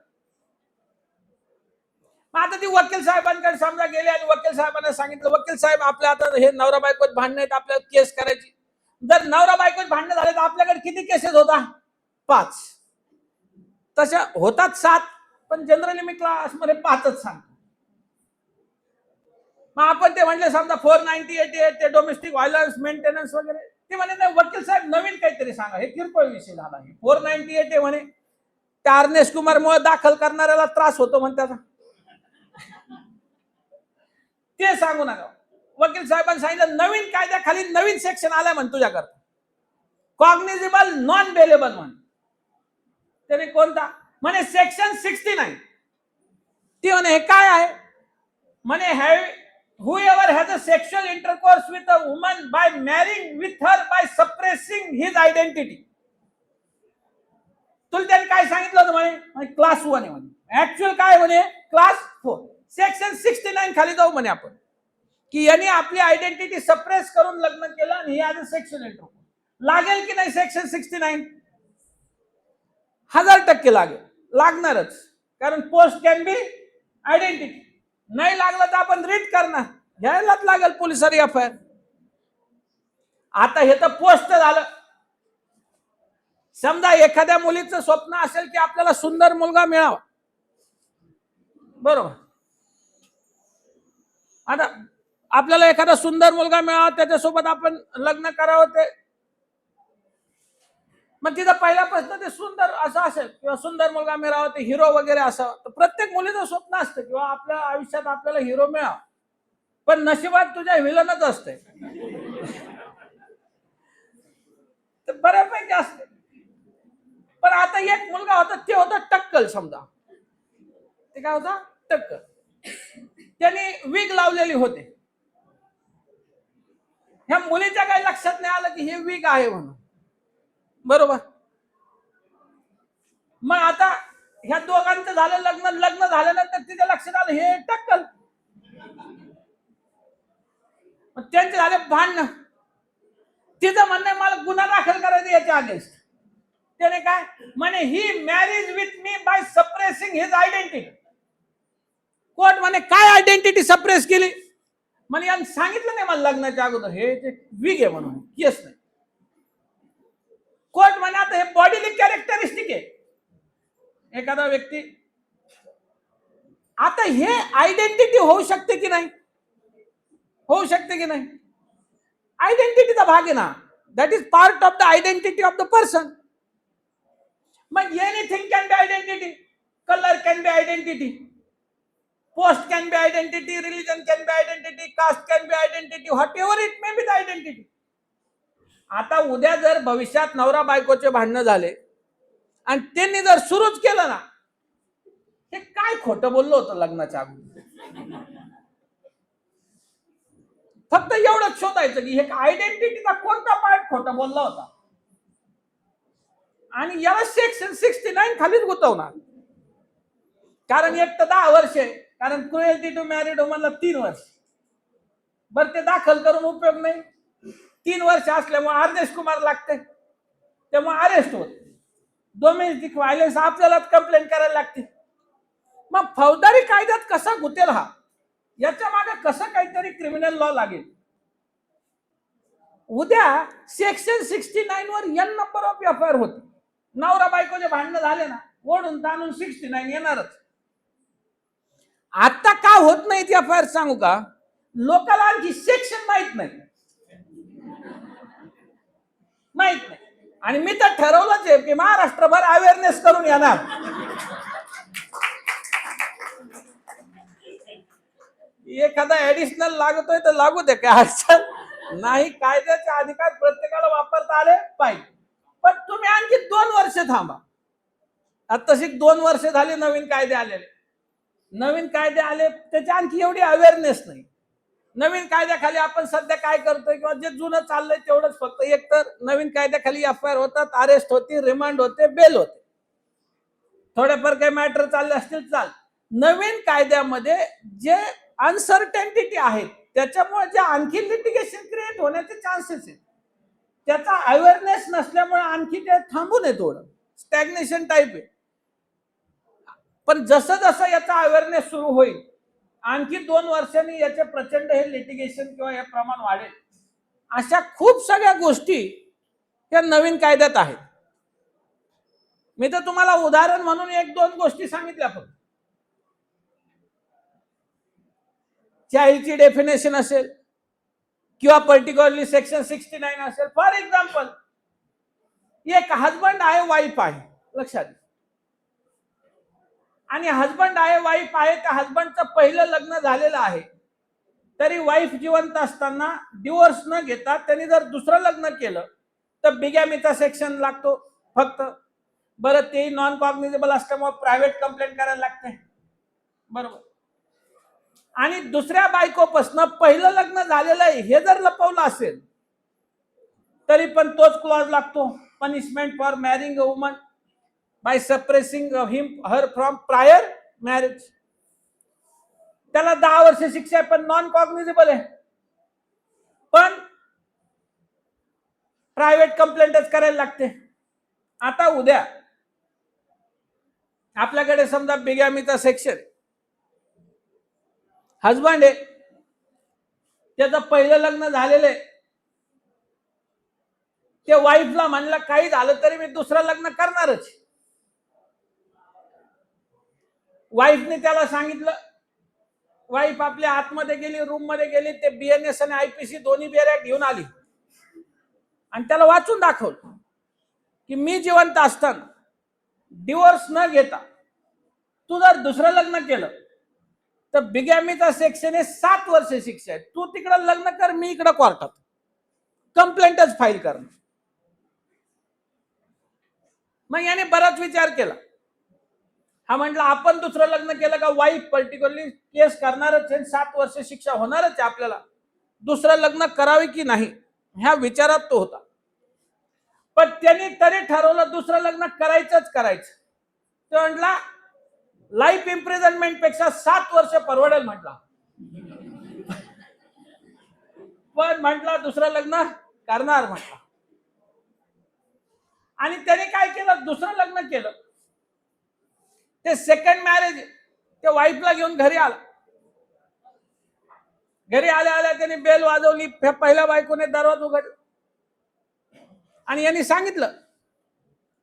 आता ती वकील साहेबांकडे समजा गेले आणि वकील साहेबांना सांगितलं, वकील साहेब आपल्या आता हे नवरा बायकोत भांडण आहेत, आपल्याला केस करायची. जर नवरा बायकोत भांडण झाले तर आपल्याकडे किती केसेस होता? 5. तशा होतात 7, पण जनरली मी क्लासमध्ये 5च सांगतो. मग आपण ते म्हणले समजा 498 ते डोमेस्टिक व्हायलन्स मेंटेनन्स वगैरे. ते म्हणे नाही वकील साहेब नवीन काहीतरी सांगा, हे किरकोळ विषय झाला. 498 म्हणे त्या अर्नेश कुमार मुळे दाखल करणाऱ्याला त्रास होतो म्हणते. त्याचा ते सांगू नका. वकील साहेबांनी सांगितलं नवीन कायद्याखाली नवीन सेक्शन आलाय म्हण तुझ्याकरता, कॉग्निझेबल नॉन बेलेबल म्हण. त्याने कोणता? म्हणे सेक्शन 69. ती म्हणे हे काय आहे? म्हणे whoever has a sexual intercourse with a woman by marrying with her by suppressing his identity. तुला त्यांनी काय सांगितलं होतं? म्हणे क्लास 1 आहे म्हणे. ऍक्च्युअल काय म्हणे क्लास 4. सेक्शन 69 खाली जाऊ म्हणे आपण, की यांनी आपली आयडेंटिटी सप्रेस करून लग्न केलं आणि हे आज सेक्शन इंटरकोर्स. लागेल की नाही सेक्शन 69? 1000% लागेल, लागणारच. कारण पोस्ट कॅन बी आयडेंटिटी. नाही लागलं तर आपण रीड करणार, घ्यायलाच लागेल पोलिसांनी एफआयआर. आता हे तर पोस्ट झालं. समजा एखाद्या मुलीचं स्वप्न असेल की आपल्याला सुंदर मुलगा मिळावा, बरोबर. आता आपल्याला एखादा सुंदर मुलगा मिळावा, त्याच्यासोबत आपण लग्न करावं. ते मग तिचा पहिला प्रश्न ते सुंदर असं असेल किंवा सुंदर मुलगा मिळावा, ते हिरो वगैरे असावा. तर प्रत्येक मुलीचं स्वप्न असतं किंवा आपल्या आयुष्यात आपल्याला हिरो मिळावा, पण नशिबात तुझ्या विलनच असते. तर बऱ्यापैकी असते. पण आता एक मुलगा होता, ते होता टक्कल. समजा ते काय होता? टक्कल. त्याने विग लावलेली होते. ह्या मुलीच्या काही लक्षात नाही आलं की हे विग आहे म्हणून, बरोबर. मग आता ह्या दोघांचं झालं लग्न. लग्न झाल्यानंतर तिच्या लक्षात आलं हे टक्कल. त्यांचे झाले भांडण. तिचं म्हणणं मला गुन्हा दाखल करायचा याच्या अगेन्स्ट. त्याने काय म्हणे he marriage with me by suppressing his identity. Court म्हणे काय आयडेंटिटी सप्रेस केली? म्हणे यांनी सांगितलं नाही मला लग्नाच्या अगोदर हे विग आहे म्हणून, केस नाही. कोर्ट म्हणे आता हे बॉडीली कॅरेक्टरिस्टिक आहे एखादा व्यक्ती. आता हे आयडेंटिटी होऊ शकते की नाही? होऊ शकते की नाही? आयडेंटिटीचा भाग आहे ना. That is part of the identity of the person. मग anything can be identity. Colour can be identity, post can be identity, religion can be identity, caste can be identity, whatever it may be the identity. आता उद्या जर भविष्यात नवरा बायकोचे भांडणं झाले आणि त्यांनी जर सुरूच केलं ना, हे काय खोटं बोललो होतं लग्नाच्या अगोदर. फक्त एवढंच शोधायचं की हे आयडेंटिटीचा कोणता पार्ट खोटा बोलला होता, आणि याला सेक्शन 69 खालीच गुंतवणार. कारण एक तर 10 वर्ष आहे, कारण क्रुएल्टी टू मॅरिड वुमनला 3 वर्ष. बरं ते दाखल करून उपयोग नाही. 3 वर्ष असल्यामुळे अर्नेश कुमार लागते, त्यामुळे अरेस्ट होत. डोमेस्टिक व्हायलन्स आपल्यालाच कंप्लेंट करायला लागते. मग फौजदारी कायद्यात कसा गुतेल हा, याच्या मागे कसं काहीतरी क्रिमिनल लॉ लागेल. उद्या सेक्शन 69 वर एन नंबर ऑफ एफआयआर होते. नवरा बायकोचे भांडणं झाले ना, ओढून ताणून 69 येणारच. आता का होत नाही ती एफआयआर सांगू का? लोकांना आणखी सेक्शन माहित नाही. आणि मी तर ठरवलंच आहे की महाराष्ट्रभर अवेअरनेस करून येणार. एखादा ऍडिशनल लागतोय तर लागू दे, काय अडचण नाही. कायद्याचे अधिकार प्रत्येकाला वापरता आले पाहिजे. पण तुम्ही आणखी 2 वर्ष थांबा. आता तशी 2 वर्ष झाली नवीन कायदे आलेले. नवीन कायदे आले त्याची आणखी एवढी अवेअरनेस नाही. नवीन कायद्याखाली आपण सध्या काय करतोय किंवा जे जुनं चाललंय तेवढंच फक्त, एक तर नवीन कायद्याखाली एफआयआर होतात, अरेस्ट होती, रिमांड होते, बेल होते, थोडेफार काही मॅटर चालले असतील चाल. नवीन कायद्यामध्ये जे अनसर्टेनिटी आहेत त्याच्यामुळे जे आणखी लिटिगेशन क्रिएट होण्याचे चान्सेस आहेत, त्याचा अवेअरनेस नसल्यामुळे आणखी ते थांबून आहे, थोडं स्टॅग्नेशन टाईप आहे. पण जसं जसं याचा अवेअरनेस सुरू होईल आणखी 2 वर्षांनी याचे प्रचंड हे लिटिगेशन किंवा हे प्रमाण वाढेल. अशा खूप सगळ्या गोष्टी त्या नवीन कायद्यात आहेत. मी तर तुम्हाला उदाहरण म्हणून 1-2 गोष्टी सांगितल्या फक्त. चाइल्डची डेफिनेशन असेल किंवा पर्टिक्युलरली सेक्शन 69 असेल. फॉर एक्झाम्पल, एक हजबंड आहे, वाईफ आहे, लक्षात घ्या, आणि हजबंड आहे, वाईफ आहे, त्या हजबंडचं पहिलं लग्न झालेलं आहे, तरी वाईफ जिवंत असताना डिवोर्स न घेता त्यांनी जर दुसरं लग्न केलं तर बिगॅमीचा सेक्शन लागतो फक्त. बरं, तेही नॉन कॉग्निजेबल असल्यामुळे प्रायव्हेट कंप्लेंट करायला लागते, बरोबर. आणि दुसऱ्या बायकोपासून पहिलं लग्न झालेलं आहे हे जर लपवलं असेल तरी पण तोच क्लॉज लागतो, punishment for marrying a woman by suppressing him her from prior marriage. त्याला 10 वर्ष शिक्षा आहे, पण नॉन कॉग्निजेबल आहे, पण प्रायव्हेट कंप्लेंटच करायला लागते. आता उद्या आपल्याकडे समजा बिगॅमीचा सेक्शन, हजबंड आहे, त्याचं पहिलं लग्न झालेलं आहे, ते वाईफला म्हणलं काही झालं तरी मी दुसरं लग्न करणारच. वाईफने त्याला सांगितलं, वाईफ आपल्या आतमध्ये गेली, रूम मध्ये गेली, ते बीएनएस आणि आयपीसी दोन्ही बेऱ्या घेऊन आली आणि त्याला वाचून दाखवलं की मी जिवंत असताना डिवोर्स न घेता तू जर दुसरं लग्न केलं तर बिगॅमीचा सेक्शन आहे 7 वर्ष शिक्षा आहे. तू तिकडं लग्न कर, मी इकडं कोर्टात कंप्लेंटच फाईल करणार. मग याने बराच विचार केला. हा म्हटलं आपण दुसरं लग्न केलं का वाईफ पर्टिक्युलरली केस करणारच आहे, 7 वर्ष शिक्षा होणारच आहे, आपल्याला दुसरं लग्न करावे की नाही ह्या विचारात तो होता. पण त्यांनी तरी ठरवलं दुसरं लग्न करायचंच करायचं. तो म्हटला लाईफ इम्प्रिझनमेंट पेक्षा 7 वर्ष परवडेल म्हटला. पण म्हटला दुसरं लग्न करणार म्हटला. आणि त्याने काय केलं, दुसरं लग्न केलं. ते सेकंड मॅरेज ते वाईफला घेऊन घरी आला. घरी आल्या आल्या त्याने बेल वाजवली, पहिल्या बायकोने दरवाजा उघडला आणि यांनी सांगितलं,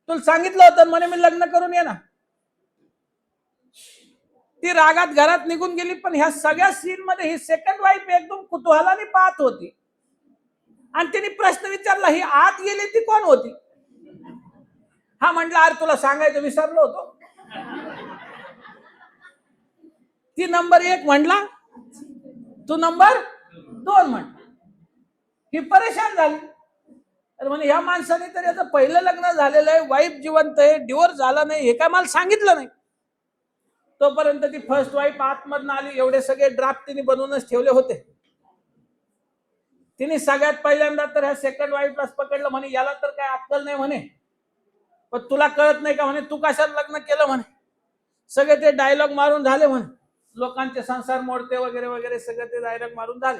तुला सांगितलं होतं म्हणे मी लग्न करून ये ना. ती रागात घरात निघून गेली. पण ह्या सगळ्या सीन मध्ये ही सेकंड वाईफ एकदम कुतूहलाने पाहत होती आणि तिने प्रश्न विचारला, ही आत गेली ती कोण होती? हा म्हटलं, अरे तुला सांगायचं विसरलो होतो. ती नंबर 1 म्हटला, तू नंबर 2 म्हटला. ही परेशान झाली. अरे म्हणे ह्या माणसाने तर याचं पहिलं लग्न झालेलं आहे, वाईफ जिवंत आहे, डिवोर्स झाला नाही, हे काय मला सांगितलं नाही. तोपर्यंत ती फर्स्ट वाईफ आतमधनं आली. एवढे सगळे ड्राफ्ट तिने बनवूनच ठेवले होते. तिने सगळ्यात पहिल्यांदा तर ह्या सेकंड वाईफलाच पकडलं. म्हणे याला तर काय अक्कल नाही म्हणे, पण तुला कळत नाही का म्हणे, तू कशाला लग्न केलं म्हणे. सगळे ते डायलॉग मारून झाले म्हणे, लोकांचे संसार मोडते वगैरे वगैरे सगळे ते डायलॉग मारून झाले.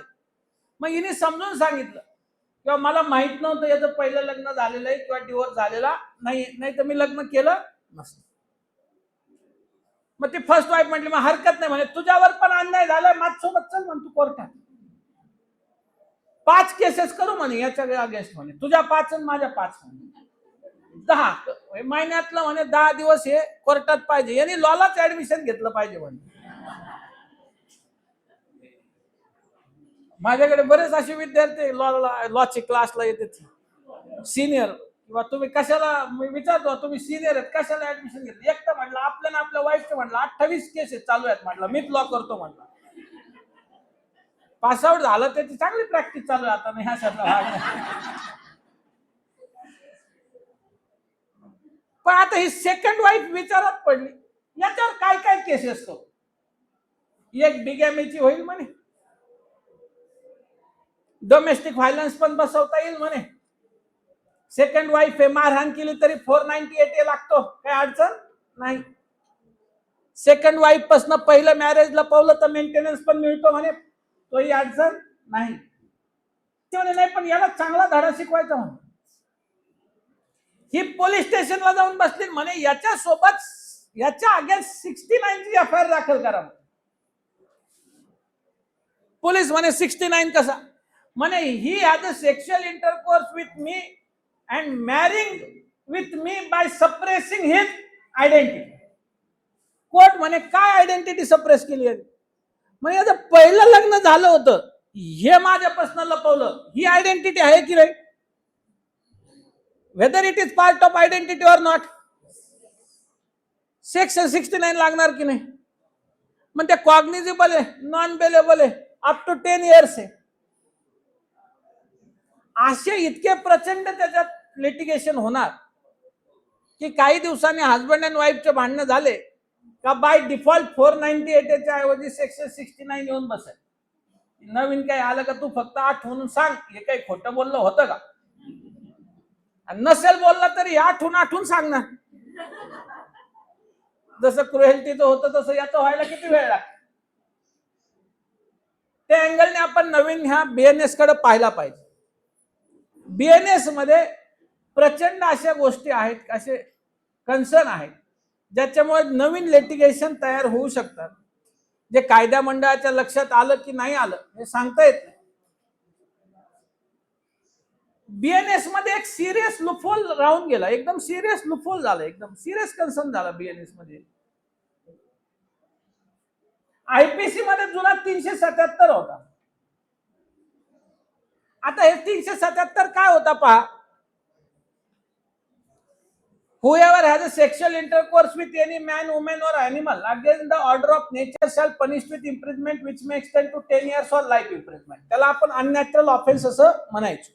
मग हिने समजून सांगितलं किंवा मला माहित नव्हतं याचं पहिलं लग्न झालेलं आहे किंवा डिवोर्स झालेला नाही, नाही तर मी लग्न केलं नसतं. मग ती फर्स्ट वाईफ म्हटली, मग हरकत नाही म्हणे, तुझ्यावर पण अन्याय झालाय, माझ्यासोबत चल म्हण, तू कोर्टात 5 केसेस करू म्हणे याच्या अगेन्स्ट म्हणे, तुझ्या 5 आणि माझ्या 5 म्हणे, 10 महिन्यातलं म्हणे 10 दिवस हे कोर्टात पाहिजे. यांनी लॉलाच ऍडमिशन घेतलं पाहिजे म्हणे. माझ्याकडे बरेच असे विद्यार्थी लॉची क्लासला येते, सिनियर, किंवा तुम्ही कशाला, मी विचारतो तुम्ही सिनियर आहेत कशाला ऍडमिशन घेतलं. एक तर म्हटलं आपल्या ना आपल्या वाईफचं म्हटलं 28 केसेस चालू आहेत म्हटलं, मीच लॉ करतो म्हटलं. पासआउट झालं, त्याची चांगली प्रॅक्टिस चालू आहे आता मी ह्या सगळं. पण आता ही सेकंड वाईफ विचारात पडली, याच्यावर काय काय केसेस करू. एक बिगॅमीची होईल म्हणे, डोमेस्टिक व्हायलन्स पण बसवता येईल म्हणे. सेकंड वाईफ आहे, मारहाण केली तरी 498A लागतो, काही अडचण नाही. सेकंड वाईफ पासून पहिलं मॅरेज लपवलं तर मेंटेनन्स पण मिळतो म्हणे, तोही अडचण नाही. ते म्हणे नाही पण याला चांगला धडा शिकवायचा म्हणे. ही पोलीस स्टेशनला जाऊन बसली म्हणे, याच्या सोबत याच्या अगेन्स्ट 69 ची एफआयआर दाखल करा. पोलीस म्हणे 69 कसा, म्हणे he has a sexual intercourse with me and marrying with me by suppressing his identity. Court म्हणे काय आयडेंटिटी सप्रेस केली आहे? म्हणजे याचं पहिलं लग्न झालं होतं, हे माझ्यापासून लपवलं, ही आयडेंटिटी आहे की नाही? Whether it is part of identity or not, section 69 लागणार की नाही? मग ते कॉग्निझेबल आहे, नॉन बेलेबल आहे, अप टू 10 years आहे. असे इतके प्रचंड त्याच्यात लिटिगेशन होणार की काही दिवसांनी हजबंड अँड वाईफचे भांडणं झाले का बाय डिफॉल्ट 498 च्या ऐवजी सेक्शन 69 येऊन बसेल. नवीन काही आलं का तू फक्त 8 म्हणून सांग, हे काही खोटं बोललं होतं का? नसेल बोलला तरी 8 सांग ना. जसं क्रुएल्टीचं होतं तसं याचं व्हायला किती वेळ लागतो? त्या अँगलने आपण नवीन ह्या बीएनएस कडे पाहायला पाहिजे. बीएनएस मध्ये प्रचंड अशा गोष्टी आहेत, असे कन्सर्न आहेत ज्याच्यामुळे नवीन लिटिगेशन तयार होऊ शकतात, जे कायदा मंडळाच्या लक्षात आलं की नाही आलं हे सांगता येत नाही. बीएनएस मध्ये एक सिरियस लुफोल राहून गेला, एकदम सिरियस लुफोल झाला, एकदम सिरियस कन्सर्न झाला बीएनएस मध्ये. आयपीसी मध्ये जुना 377 होता, आता हे 377 काय होता पहा. Whoever has a sexual intercourse with any man, woman or animal against the order of nature shall punished with imprisonment which may extend to 10 years or life imprisonment. त्याला आपण अननॅचरल ऑफेन्स असं म्हणायचो.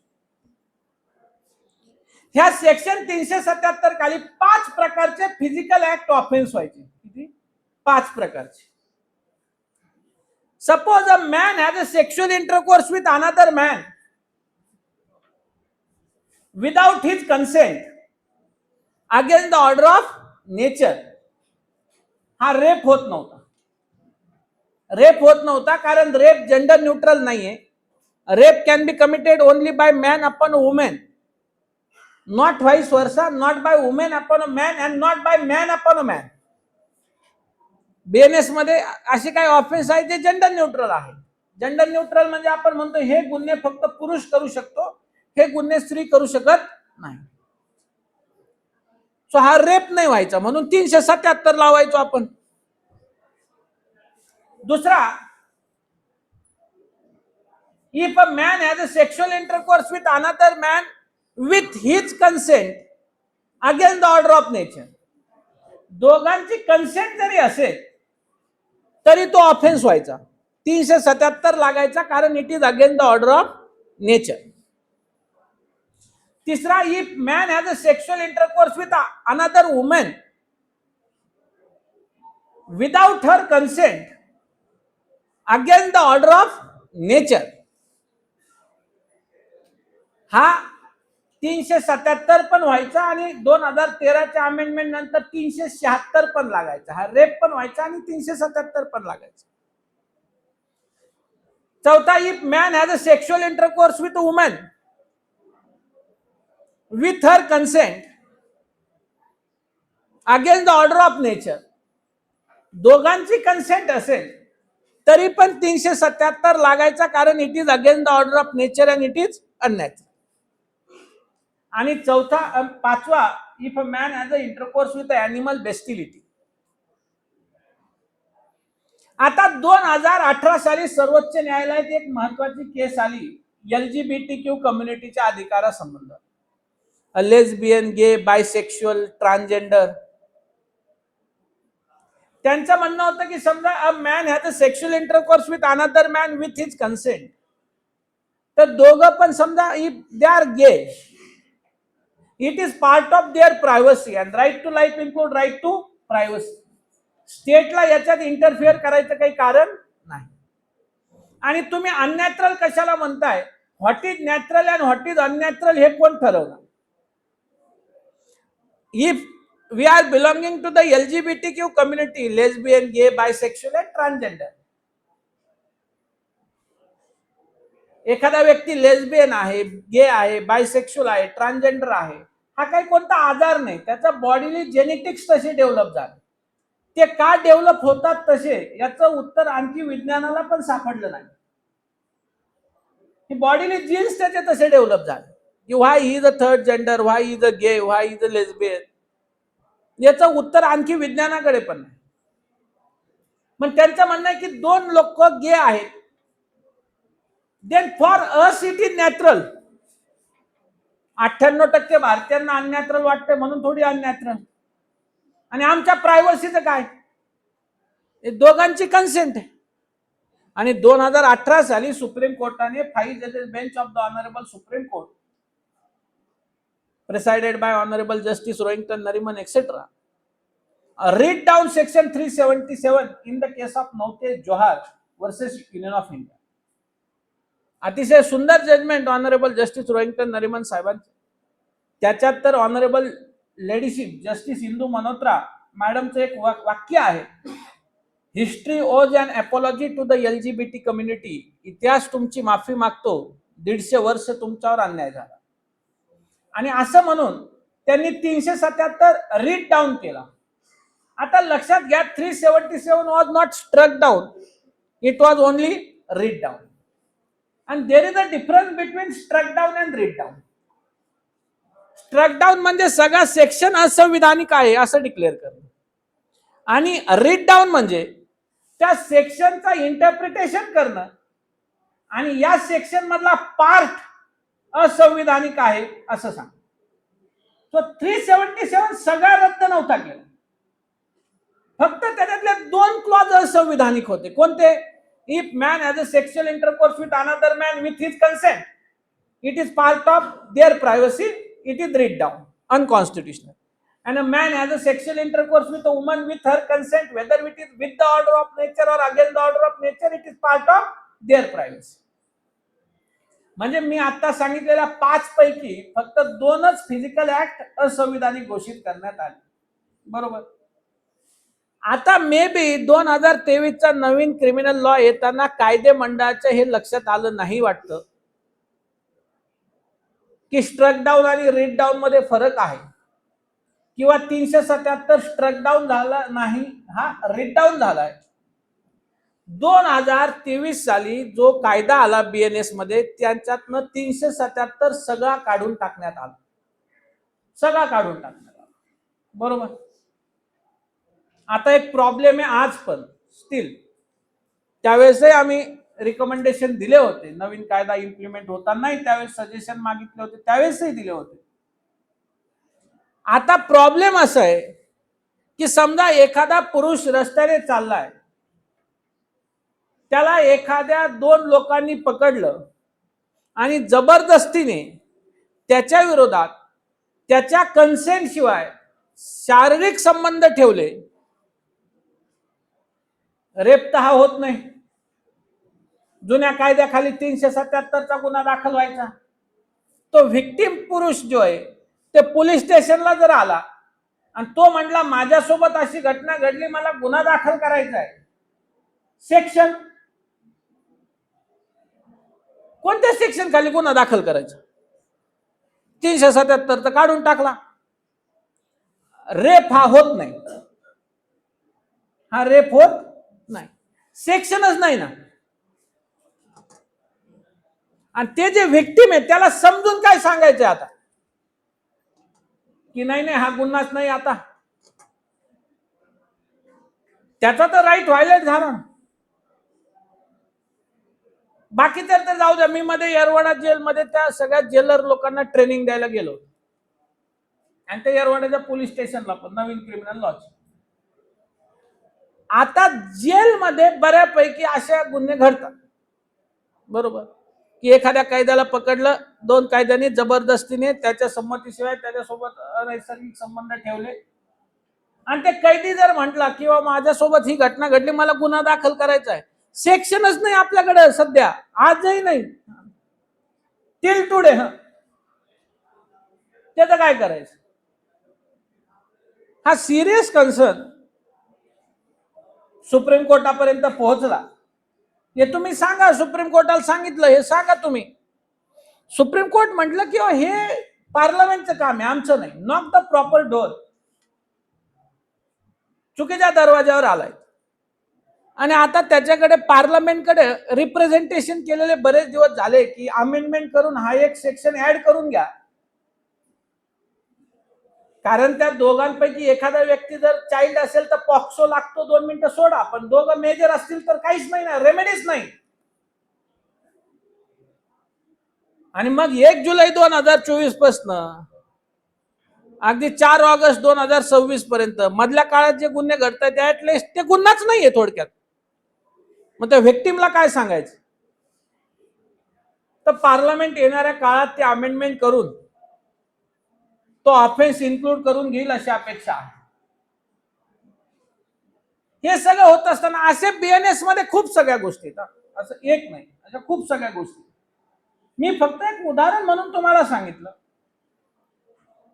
ह्या सेक्शन 377 खाली 5 प्रकारचे physical act offence व्हायचे. किती? 5 प्रकारचे. Suppose a man has a sexual intercourse with another man without his consent against the order of nature. हा रेप होत नव्हता. रेप होत नव्हता कारण रेप जेंडर न्यूट्रल नाहीये. Rape can be committed only by man upon women, not vice versa, not by women upon a man and not by man upon a man. BNS मध्ये असे काही offence आहेत जे gender neutral आहे. Gender neutral म्हणजे आपण म्हणतो हे गुन्हे फक्त पुरुष करू शकतो, हे गुन्हे स्त्री करू शकत नाही. सो हा रेप नाही व्हायचा म्हणून 377 लावायचो आपण. दुसरा, if a man has a sexual intercourse with another man with his consent against the order of nature. दोघांची कन्सेंट जरी असेल तरी तो ऑफेन्स व्हायचा, 377 लागायचा, कारण it is against the order of nature. तिसरा, if man has a sexual intercourse with another woman without her consent against the order of nature. हा 377 पण व्हायचा आणि 2013च्या अमेंडमेंट नंतर 376 पण लागायचा. हा रेप पण व्हायचा आणि 377 पण लागायचा. चौथा, if man has a sexual intercourse with woman with her consent against the order of nature. दोघांची कन्सेंट असेल तरी पण 377 लागायचा, कारण it is against the order of nature and it is unnatural. आणि चौथा, पाचवा, if a man has a intercourse with animal बेस्टिलिटी. आता 2018 साली सर्वोच्च न्यायालयात एक महत्वाची केस आली LGBTQ कम्युनिटीच्या अधिकारासंबंध. Lesbian, gay, bisexual, transgender. त्यांचं म्हणणं होतं की समजा a man has a sexual intercourse with another man with his consent, तर दोघं पण समजा if they are gay, it is part of their privacy and right to life include right to privacy. स्टेटला याच्यात इंटरफिअर करायचं काही कारण नाही. आणि तुम्ही अननॅचरल कशाला म्हणताय what is natural and what is unnatural हे कोण ठरवणार? If we are belonging to the LGBTQ community, lesbian, gay, bisexual and transgender, एखादा व्यक्ती लेस्बियन आहे, गे आहे, बायसेक्शुअल आहे, ट्रान्सजेंडर आहे, हा काही कोणता आजार नाही, त्याचा बॉडीली जेनेटिक्स तसे डेव्हलप झाले. ते का डेव्हलप होतात तसे याचं उत्तर आणखी विज्ञानाला पण सापडलं नाही. बॉडीली जीन्स त्याचे तसे डेव्हलप झाले. Why he is a third gender, why is a gay, why is a lesbian, याचं उत्तर आणखी विज्ञानाकडे पण नाही. मग त्यांचं म्हणणं आहे की दोन लोक गे आहेत, then for us it is natural. 98% भारतीयांना अननॅचरल वाटते म्हणून थोडी अननॅचरल. आणि आमच्या प्रायव्हसीचं काय? दोघांची कन्सेंट आहे. आणि 2018 साली सुप्रीम कोर्टाने 5 जजेस bench of the honourable supreme court presided bye honourable justice Rohinton Nariman etcetera read down section 377 in the case of Navtej Johar versus Union of India. अतिशय सुंदर judgment honourable justice Rohinton Nariman साहेबांचे. त्याच्यात तर honourable ladyship justice Indu Malhotra मॅडमचं एक वाक्य आहे, history owes and apology to the LGBT community. इतिहास तुमची माफी मागतो, 150 वर्ष तुमच्यावर अन्याय झाला. आणि असं म्हणून त्यांनी 377 रीड डाऊन केला. आता लक्षात घ्या, 377 was not struck down, it was only read down. आणि there is a difference between struck down and read down. Struck down म्हणजे सगळा सेक्शन असंविधानिक आहे असं डिक्लेअर करणं, आणि रीड डाऊन म्हणजे त्या सेक्शनचा इंटरप्रिटेशन करणं आणि या सेक्शन मधला पार्ट असंविधानिक आहे असं सांग. तो 377 सगळा रद्द नव्हता केला, फक्त त्याच्यातले 2 क्लॉज असंविधानिक होते. कोणते? If man has a sexual intercourse with another man with his consent, it is part of their privacy, it is read down, unconstitutional. And a man has a sexual intercourse with a woman with her consent, whether it is with the order of nature or against the order of nature, it is part of their privacy. म्हणजे मी आता सांगितलेल्या 5 पैकी फक्त 2च physical act असंविधानिक घोषित करण्यात आले. बरोबर. आता may be 2023चा Naveen criminal law येताना कायदे मंडळाच्या हे लक्षात आलं नाही वाटतं की स्ट्रक डाऊन आणि रीड डाऊन मध्ये फरक आहे, किंवा 377 स्ट्रक डाऊन झाला नाही, हा रीड डाऊन झालाय. 2023 साली जो कायदा आला BNS मध्ये, त्यांच्यातनं 377 सगळा काढून टाकण्यात आला, सगळा काढून टाकण्यात आला. बरोबर. आता एक प्रॉब्लेम आहे आज पण स्टील. त्यावेळेसही आम्ही रिकमेंडेशन दिले होते, नवीन कायदा इम्प्लिमेंट होताना त्यावेळेस सजेशन मागितले होते, त्यावेळेसही दिले होते. आता प्रॉब्लेम असा आहे की समजा एखादा पुरुष रस्त्याने चाललाय, त्याला एखाद्या 2 लोकांनी पकडलं आणि जबरदस्तीने त्याच्या विरोधात त्याच्या कन्सेंट शिवाय शारीरिक संबंध ठेवले, रेप तर हा होत नाही. जुन्या कायद्याखाली 377चा गुन्हा दाखल व्हायचा. तो व्हिक्टिम पुरुष जो आहे ते पोलीस स्टेशनला जर आला आणि तो म्हटला माझ्यासोबत अशी घटना घडली, मला गुन्हा दाखल करायचा आहे, सेक्शन कोणत्या सेक्शन खाली गुन्हा दाखल करायचा? 377 तर काढून टाकला. रेप हा होत नाही, हा रेप होत नाही, सेक्शनच नाही ना. आणि ते जे व्हिक्टिम आहे त्याला समजून काय सांगायचं आता की नाही नाही हा गुन्हाच नाही, आता त्याचा तर राईट व्हायलेट झाला. बाकी तर जाऊ द्या. मी मध्ये येरवाडा जेलमध्ये त्या सगळ्या जेलर लोकांना ट्रेनिंग द्यायला गेलो, आणि त्या येरवाड्याच्या पोलीस स्टेशनला पण नवीन क्रिमिनल लॉ. आता जेलमध्ये बऱ्यापैकी अशा गुन्हे घडतात. बरोबर. की एखाद्या कैद्याला पकडलं, 2 कायद्यांनी जबरदस्तीने त्याच्या संमतीशिवाय त्याच्यासोबत अनैसर्गिक संबंध ठेवले, आणि ते कैदी जर म्हटला किंवा माझ्यासोबत ही घटना घडली, मला गुन्हा दाखल करायचा आहे, सेक्शनच नाही आपल्याकडे सध्या, आजही नाही. Till today. त्याचं काय करायचं? हा सिरियस कन्सर्न सुप्रीम कोर्टापर्यंत पोहोचला. हे तुम्ही सांगा, सुप्रीम कोर्टाला सांगितलं, हे सांगा तुम्ही. सुप्रीम कोर्ट म्हटलं की हे पार्लमेंटचं काम आहे, आमचं नाही. Knock the proper door. चुकीच्या दरवाजावर आलाय. आणि आता त्याच्याकडे पार्लमेंटकडे रिप्रेझेंटेशन केलेले बरेच दिवस झाले की अमेंडमेंट करून हा एक सेक्शन ऍड करून घ्या. कारण त्या दोघांपैकी एखादा व्यक्ती जर चाइल्ड असेल तर पॉक्सो लागतो, 2 मिनिटं सोडा. पण दोघं मेजर असतील तर काहीच नाही ना, रेमेडीज नाही. आणि मग 1 जुलै 2024 पासून अगदी 4 ऑगस्ट 2026 पर्यंत मधल्या काळात जे गुन्हे घडतात ऍटलिस्ट ते गुन्हाच नाहीये थोडक्यात. मग त्या व्हिक्टिमला काय सांगायचं? तर पार्लमेंट येणाऱ्या काळात ते अमेंडमेंट करून तो ऑफेन्स इन्क्लूड करून घेईल अशी अपेक्षा आहे. हे सगळं होत असताना असे बीएनएस मध्ये खूप सगळ्या गोष्टी आहेत. असं एक नाही, अशा खूप सगळ्या गोष्टी. मी फक्त एक उदाहरण म्हणून तुम्हाला सांगितलं.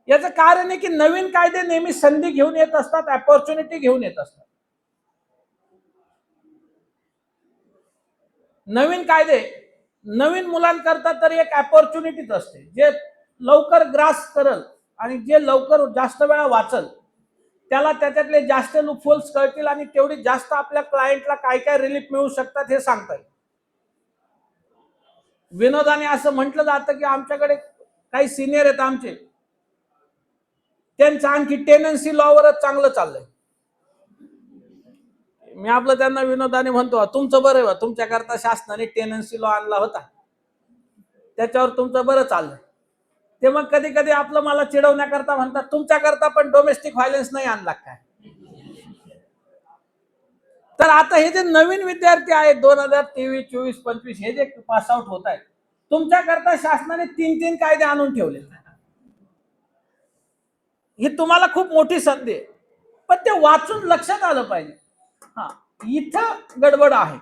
याचं कारण आहे की नवीन कायदे नेहमी संधी घेऊन येत असतात, अपॉर्च्युनिटी घेऊन येत असतात. नवीन कायदे नवीन मुलांकरता तर एक अपॉर्च्युनिटीच असते, जे लवकर ग्रास करल आणि जे लवकर जास्त वेळा वाचल त्याला त्याच्यातले जास्त लूपहोल्स कळतील आणि तेवढी जास्त आपल्या क्लायंटला काय काय रिलीफ मिळू शकतात हे सांगता येईल. विनोदाने असं म्हटलं जातं की आमच्याकडे काही सिनियर आहेत आमचे, त्यांचं आणखी टेनन्सी लॉवरच चांगलं चाललंय. मी आपलं त्यांना विनोदाने म्हणतो, तुमचं बरं आहे, तुमच्याकरता शासनाने टेनन्सी लॉ आणला होता, त्याच्यावर तुमचं बरं चाललंय. ते मग कधी कधी आपलं मला चिडवण्याकरता म्हणतात, तुमच्याकरता पण डोमेस्टिक व्हायलन्स नाही आणला काय? तर आता हे जे नवीन विद्यार्थी आहेत 2023, 24, 25 हे जे पास आउट होत आहेत, तुमच्याकरता शासनाने 3 कायदे आणून ठेवले. ही तुम्हाला खूप मोठी संधी आहे, पण ते वाचून लक्षात आलं पाहिजे. हा, इथं गडबड आहे,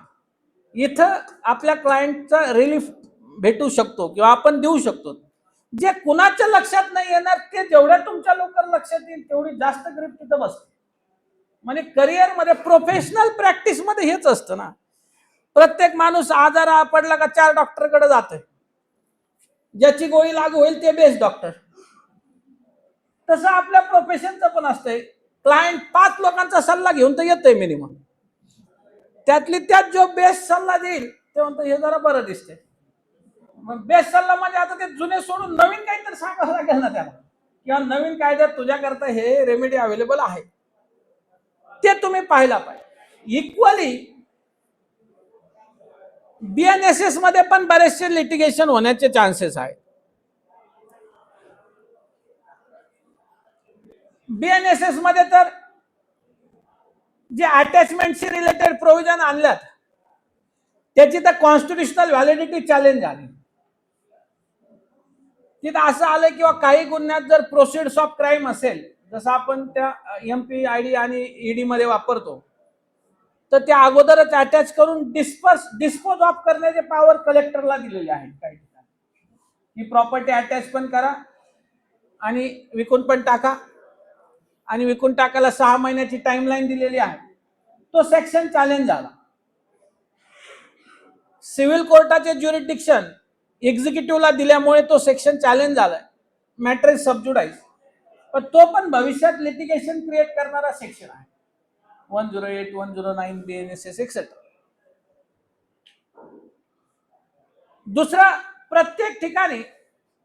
इथं आपल्या क्लायंटचा रिलीफ भेटू शकतो किंवा आपण देऊ शकतो. जे कुणाच्या लक्षात नाही येणार ते जेवढ्या तुमच्या लवकर लक्षात येईल तेवढी जास्त ग्रीप तिथं बसते. म्हणजे करिअरमध्ये प्रोफेशनल प्रॅक्टिस मध्ये हेच असतं ना. प्रत्येक माणूस आजार पडला का 4 डॉक्टरकडे जातोय, ज्याची गोळी लागू होईल ते बेस्ट डॉक्टर. तसं आपल्या प्रोफेशनचं पण असतंय. क्लायंट 5 लोकांचा सल्ला घेऊन तर येतोय मिनिमम, त्यातली त्यात जो बेस्ट सल्ला देईल ते म्हणतो हे जरा बरं दिसते. मग बेस्ट सल्ला म्हणजे आता ते जुने सोडून नवीन काहीतरी सांगावं लागेल ना त्याला, किंवा नवीन कायद्यात तुझ्याकरता हे रेमेडी अवेलेबल आहे, ते तुम्ही पाहायला पाहिजे. इक्वली बीएनएसएस मध्ये पण बरेचसे लिटिगेशन होण्याचे चान्सेस आहेत. बीएनएसएस मध्ये तर जे अटॅचमेंटशी रिलेटेड प्रोव्हिजन आणल्यात त्याची तर कॉन्स्टिट्युशनल व्हॅलिडिटी चॅलेंज झाली. तिथं असं आलं किंवा काही गुन्ह्यात जर प्रोसिड्स ऑफ क्राईम असेल, जसं आपण त्या MPID आणि ED मध्ये वापरतो, तर त्या अगोदरच अटॅच करून डिस्पोज ऑफ करण्याचे पॉवर कलेक्टरला दिलेले आहे. काही ठिकाणी ही प्रॉपर्टी अटॅच पण करा आणि विकून पण टाका, आणि विकून टाकायला 6 महिन्याची टाइमलाईन दिलेली आहे. तो सेक्शन चॅलेंज झाला. सिव्हिल कोर्टाचे ज्युरिडिक्शन एक्झिक्युटिव्हला दिल्यामुळे तो सेक्शन चॅलेंज झालाय. Matter is sub judice. पण तो पण भविष्यात लिटिगेशन क्रिएट करणारा सेक्शन आहे. 108, 109 BNSS एक्सेट्रा. दुसरा, प्रत्येक ठिकाणी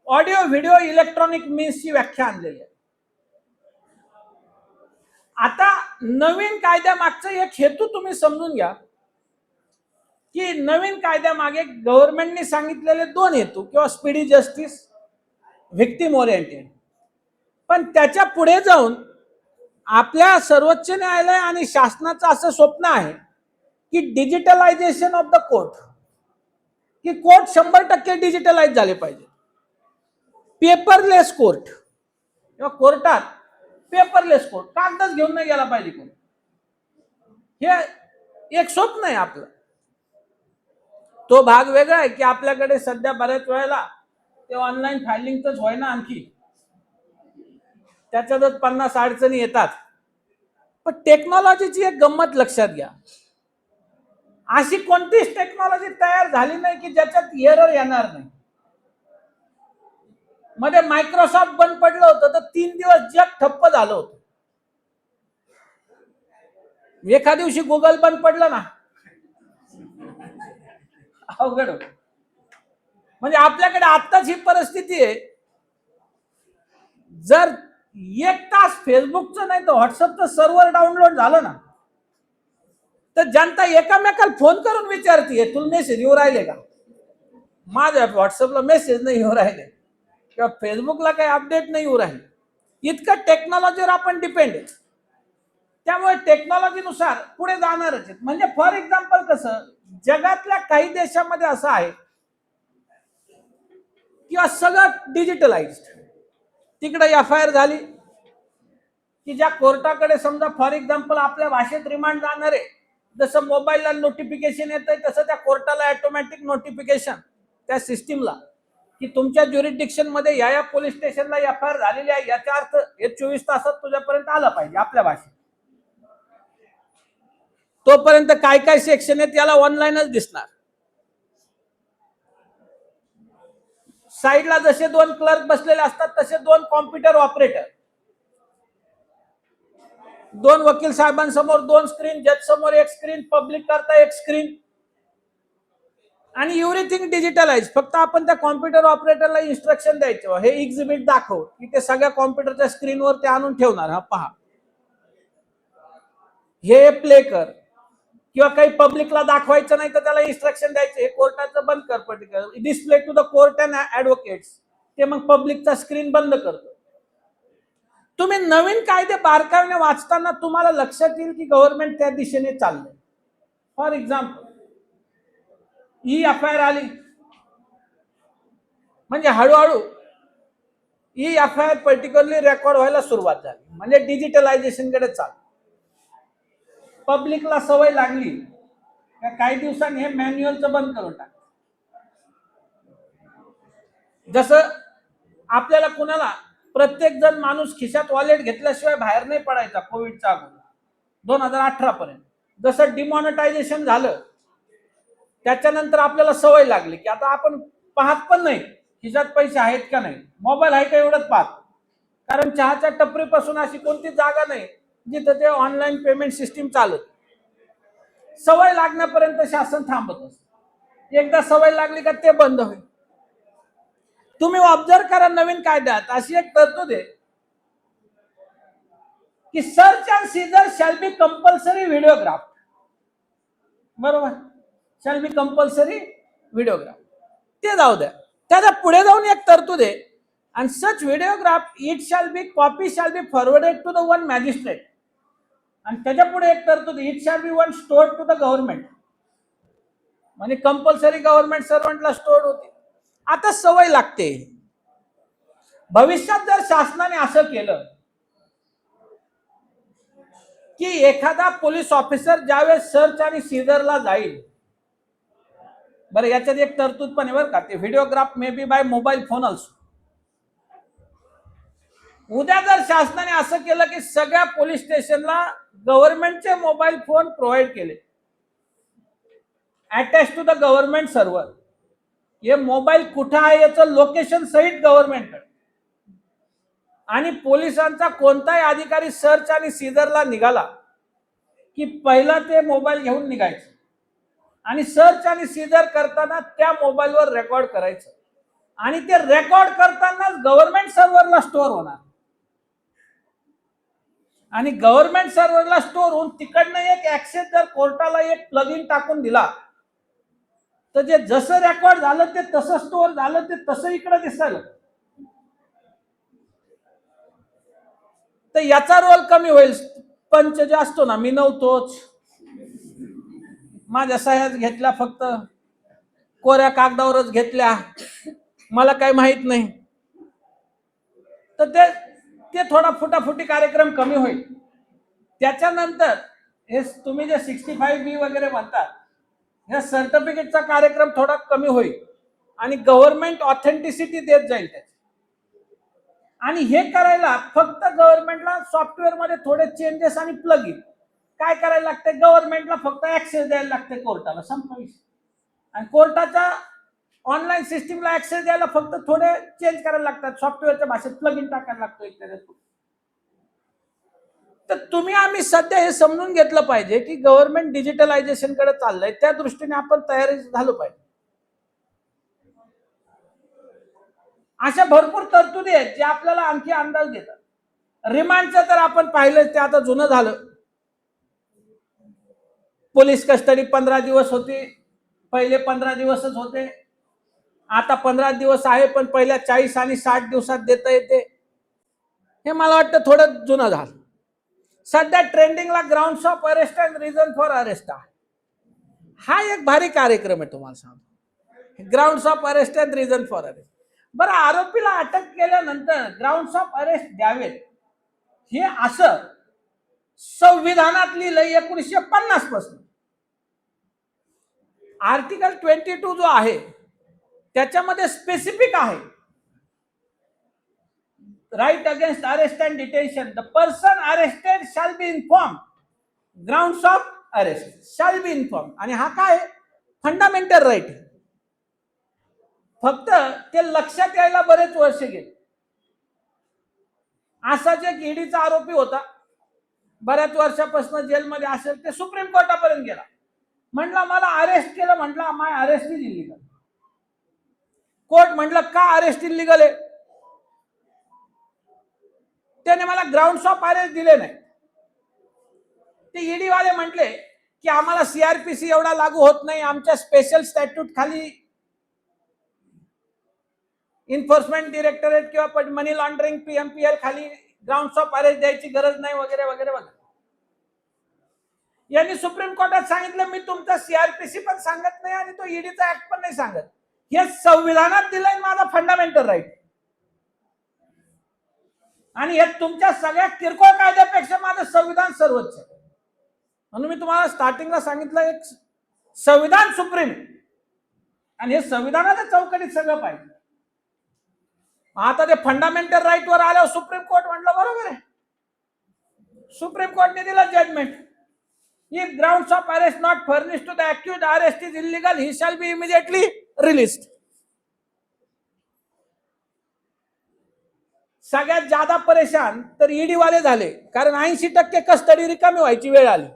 ऑडिओ व्हिडिओ इलेक्ट्रॉनिक मीन्सची व्याख्या आणलेली आहे. आता नवीन कायद्यामागचा एक हेतू तुम्ही समजून घ्या की नवीन कायद्यामागे गव्हर्नमेंटने सांगितलेले 2 हेतू, किंवा स्पीडी जस्टिस, व्हिक्टिम ओरिएंटेड. पण त्याच्या पुढे जाऊन आपल्या सर्वोच्च न्यायालय आणि शासनाचं असं स्वप्न आहे की डिजिटलायझेशन ऑफ द कोर्ट, की कोर्ट 100% डिजिटलाइज झाले पाहिजे. पेपरलेस कोर्ट, किंवा कोर्टात पेपरलेस कोर्ट, कागदच घेऊन नाही गेला पाहिजे कोण. हे एक स्वप्न आहे आपलं. तो भाग वेगळा आहे की आपल्याकडे सध्या बऱ्याच वेळेला ते ऑनलाईन फायलिंगच होय ना, आणखी त्याच्यातच 50 अडचणी येतात. पण टेक्नॉलॉजीची एक गंमत लक्षात घ्या, अशी कोणतीच टेक्नॉलॉजी तयार झाली नाही की ज्याच्यात एरर येणार नाही. मध्ये मायक्रोसॉफ्ट बंद पडलं होतं तर 3 दिवस जग ठप्प झालं होतं. एका दिवशी गुगल बंद पडलं ना, अवघड होत. म्हणजे आपल्याकडे आत्ताच ही परिस्थिती आहे, जर 1 तास फेसबुकचं नाही तर व्हॉट्सअपचं सर्व्हर डाउनलोड झालं ना, तर जनता एकामेकाला फोन करून विचारते तुला मेसेज येऊ राहिले का, माझ्या व्हॉट्सअपला मेसेज नाही येऊ राहिले किंवा फेसबुकला काही अपडेट नाही येऊ राहिले. इतकं टेक्नॉलॉजीवर आपण डिपेंड आहे. त्यामुळे टेक्नॉलॉजीनुसार पुढे जाणारच आहे. म्हणजे फॉर एक्झाम्पल कसं जगातल्या काही देशामध्ये असं आहे किंवा सगळं डिजिटलाइज्ड, तिकडे एफआयआर झाली की ज्या कोर्टाकडे समजा फॉर एक्झाम्पल आपल्या भाषेत रिमांड जाणार आहे, जसं मोबाईलला नोटिफिकेशन येतंय तसं त्या कोर्टाला ऑटोमॅटिक नोटिफिकेशन त्या सिस्टीमला की तुमच्या ज्युरिडिक्शन मध्ये या पोलीस स्टेशनला एफआयआर झालेली आहे, याचा अर्थ हे 24 तासात तुझ्यापर्यंत आलं पाहिजे आपल्या भाषेत. तोपर्यंत काय काय सेक्शन आहे त्याला ऑनलाईनच दिसणार. साईडला जसे 2 क्लर्क बसलेले असतात तसे 2 कॉम्प्युटर ऑपरेटर, 2 वकील साहेबांसमोर 2 स्क्रीन, जज समोर 1 स्क्रीन, पब्लिक करता 1 स्क्रीन आणि एव्हरीथिंग डिजिटलाइज. फक्त आपण त्या कॉम्प्युटर ऑपरेटरला इन्स्ट्रक्शन द्यायचे, हे एक्झिबिट दाखव, की ते सगळ्या कॉम्प्युटरच्या स्क्रीनवर ते आणून ठेवणार, हा पहा, हे प्ले कर. किंवा काही पब्लिकला दाखवायचं नाही तर त्याला इन्स्ट्रक्शन द्यायचे, हे कोर्टाचं बंद कर, particular display to the court and advocates, ते मग पब्लिकचा स्क्रीन बंद करतो. तुम्ही नवीन कायदे बारकाईने वाचताना तुम्हाला लक्षात येईल की गव्हर्नमेंट त्या दिशेने चाललंय. फॉर एक्झाम्पल ई एफआयआर आली म्हणजे हळूहळू ई एफआयआर पर्टिक्युलरली रेकॉर्ड व्हायला सुरुवात झाली, म्हणजे डिजिटलायझेशन कडे चाल. पब्लिकला सवय लागली, काही दिवसांनी हे मॅन्युअलचं बंद करून टाक. जसं आपल्याला कुणाला प्रत्येक जण माणूस खिशात वॉलेट घेतल्याशिवाय बाहेर नाही पडायचा कोविडच्या अगोदर 2018 पर्यंत. जसं डिमॉनिटायझेशन झालं त्याच्यानंतर आपल्याला सवय लागली की आता आपण पाहत पण नाही खिशात पैसे आहेत का नाही, मोबाईल आहे का एवढंच पाहत. कारण चहाच्या टपरीपासून अशी कोणती जागा नाही जिथं ते ऑनलाईन पेमेंट सिस्टीम चालत. सवय लागण्यापर्यंत शासन थांबत असतं, एकदा सवय लागली का ते बंद होईल. तुम्ही ऑब्झर्व करा नवीन कायद्यात अशी एक तरतूद आहे की search and seizure shall be compulsory videograph. बरोबर, शॅल बी कंपल्सरी व्हिडिओग्राफ. ते जाऊ द्या, त्याच्या पुढे जाऊन एक तरतूद आहे, and such videograph it shall be copy shall be forwarded to the one magistrate. आणि त्याच्या पुढे एक तरतूद, it shall be one stored to the government. म्हणजे कंपल्सरी गव्हर्नमेंट सर्वंटला स्टोअर होते. आता सवय लागते. भविष्यात जर शासनाने असं केलं की एखादा पोलीस ऑफिसर ज्यावेळेस सर्च आणि सीजरला जाईल, बरं याच्यात एक तरतूद पण आहे बरं का, ते videograph may be by mobile phone also. उद्या जर शासनाने असं केलं की सगळ्या पोलीस स्टेशनला गव्हर्नमेंटचे मोबाईल फोन प्रोव्हाइड केले attach to the government server, हे मोबाईल कुठं आहे याचं लोकेशन सहित गव्हर्नमेंटकडे, आणि पोलिसांचा कोणताही अधिकारी सर्च आणि सीजरला निघाला की पहिला ते मोबाईल घेऊन निघायचं आणि सर्च आणि सीजर करताना त्या मोबाईलवर रेकॉर्ड करायचं आणि ते रेकॉर्ड करतानाच गव्हर्नमेंट सर्व्हरला स्टोअर होणार. आणि गव्हर्नमेंट सर्व्हरला स्टोअर होऊन तिकडनं एक ऍक्सेस जर कोर्टाला एक प्लगइन टाकून दिला तर जे जसं रेकॉर्ड झालं ते तसं स्टोअर झालं ते तसं इकडे दिसायला, तर याचा रोल कमी होईल. पंच जे असतो ना, मी नव्हतोच, माझ्या सह्याच घेतल्या, फक्त कोऱ्या कागदावरच घेतल्या, मला काही माहित नाही, तर ते थोडा फुटाफुटी कार्यक्रम कमी होईल. त्याच्यानंतर हे तुम्ही जे 65B वगैरे म्हणतात, या सर्टिफिकेटचा कार्यक्रम थोडा कमी होईल आणि गव्हर्नमेंट ऑथेंटिसिटी देत जाईल त्याची. आणि हे करायला फक्त गव्हर्नमेंटला सॉफ्टवेअर मध्ये थोडे चेंजेस आणि प्लग इन काय करायला लागते, गव्हर्नमेंटला फक्त ऍक्सेस द्यायला लागते कोर्टाला, संपला विषय. आणि कोर्टाच्या ऑनलाईन सिस्टीमला ऍक्सेस द्यायला फक्त थोडे चेंज करायला लागतात, सॉफ्टवेअरच्या भाषेत प्लग इन टाकायला लागतो एक त्याच्यात. तर तुम्ही आम्ही सध्या हे समजून घेतलं पाहिजे की गव्हर्नमेंट डिजिटलायझेशन कडे चाललंय, त्या दृष्टीने आपण तयारी झालो पाहिजे. अशा भरपूर तरतुदी आहेत जे आपल्याला आणखी अंदाज देतात. रिमांडचं तर आपण पाहिलं ते आता जुनं झालं. पोलीस कस्टडी 15 दिवस होती, पहिले 15 दिवसच होते, आता 15 दिवस आहे, पण पहिल्या 40 आणि 60 दिवसात देता येते. हे मला वाटतं थोडं जुनं झालं. सध्या ट्रेंडिंगला grounds of arrest and reason for arrest आहे. हा एक भारी कार्यक्रम आहे, तुम्हाला सांगतो. Grounds of arrest and reason for arrest. बरं, आरोपीला अटक केल्यानंतर ग्राउंड्स ऑफ अरेस्ट द्यावेत हे असं संविधानात लिहिलंय 1950 पासून. आर्टिकल 22 जो आहे त्याच्यामध्ये स्पेसिफिक आहे, right against arrest and detention. The person arrested shall be inform, grounds of arrest shall be inform. आणि हा काय फंडामेंटल राईट आहे. फक्त ते लक्षात यायला बरेच वर्ष गेले. असाच एक ईडीचा आरोपी होता, बऱ्याच वर्षापासून जेलमध्ये असेल, ते सुप्रीम कोर्टापर्यंत गेला, म्हटलं मला अरेस्ट केलं, म्हटलं माय अरेस्ट इज इलिगल. कोर्ट म्हटलं का अरेस्ट इलिगल आहे, त्याने मला ग्राउंड्स ऑफ अरेस्ट दिले नाही. ते ईडी वाले म्हटले की आम्हाला सीआरपीसी एवढा लागू होत नाही, आमच्या स्पेशल स्टॅट्यूट खाली इन्फोर्समेंट डायरेक्टरेट किंवा मनी लॉन्ड्रिंग पीएमपीएल खाली ग्राउंड्स ऑफ अरेस्ट द्यायची गरज नाही, वगैरे वगैरे वगैरे. यांनी सुप्रीम कोर्टात सांगितलं मी तुमचा सीआरपीसी पण सांगत नाही आणि तो ईडीचा ऍक्ट पण नाही सांगत, हे संविधानात दिलंय माझा फंडामेंटल राईट. आणि हे तुमच्या सगळ्या किरकोळ कायद्यापेक्षा माझं संविधान सर्वोच्च. म्हणून मी तुम्हाला स्टार्टिंगला सांगितलं एक संविधान सुप्रीम, आणि हे संविधानाच्या चौकटीत सगळं पाहिजे. आता ते फंडामेंटल राईट वर आल्यावर सुप्रीम कोर्ट म्हटलं बरोबर आहे. सुप्रीम कोर्टने दिलं judgment, if grounds of arrest not furnished to the accused, arrest is illegal, he shall be immediately released. सगळ्यात ज्यादा परेशान तर ईडी वाले झाले, कारण 80% कस्टडी रिकामी व्हायची वेळ आली.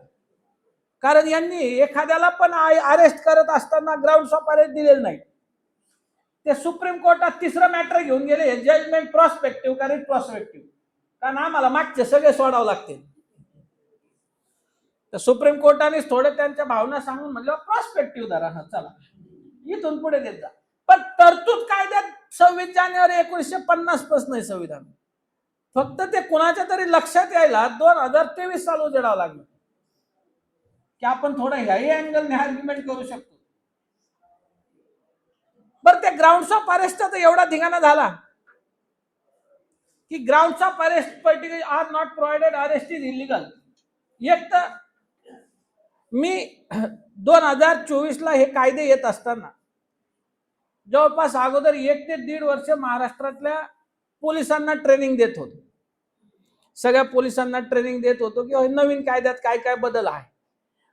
कारण यांनी एखाद्याला पण अरेस्ट करत असताना ग्राउंड्स ऑफ अरेस्ट दिलेलं नाही. ते सुप्रीम कोर्टात तिसरं मॅटर घेऊन गेले, जजमेंट प्रॉस्पेक्टिव्ह का रिट्रॉस्पेक्टिव्ह, कारण आम्हाला मागचे सगळे सोडावं लागते. तर सुप्रीम कोर्टाने थोडे त्यांच्या भावना सांगून म्हणलं प्रॉस्पेक्टिव्ह धरा, चला इथून पुढे देत जा. पण तरतूद कायद्यात 26 जानेवारी 1950 पासून आहे संविधान. फक्त ते कुणाच्या तरी लक्षात यायला 2023 साल उजेडावं लागलं की आपण थोडं ह्याही अँगलने आर्ग्युमेंट करू शकतो. बरं, ते ग्राउंड्स ऑफ अरेस्टचा तर एवढा धिंगाणा झाला की grounds of arrest particular are not provided, arrest is illegal. एक तर मी 2024 ला हे कायदे येत असताना जवळपास अगोदर 1 ते 1.5 वर्ष महाराष्ट्रातल्या पोलिसांना ट्रेनिंग देत होतो. सगळ्या पोलिसांना ट्रेनिंग देत होतो की नवीन कायद्यात काय काय बदल आहे.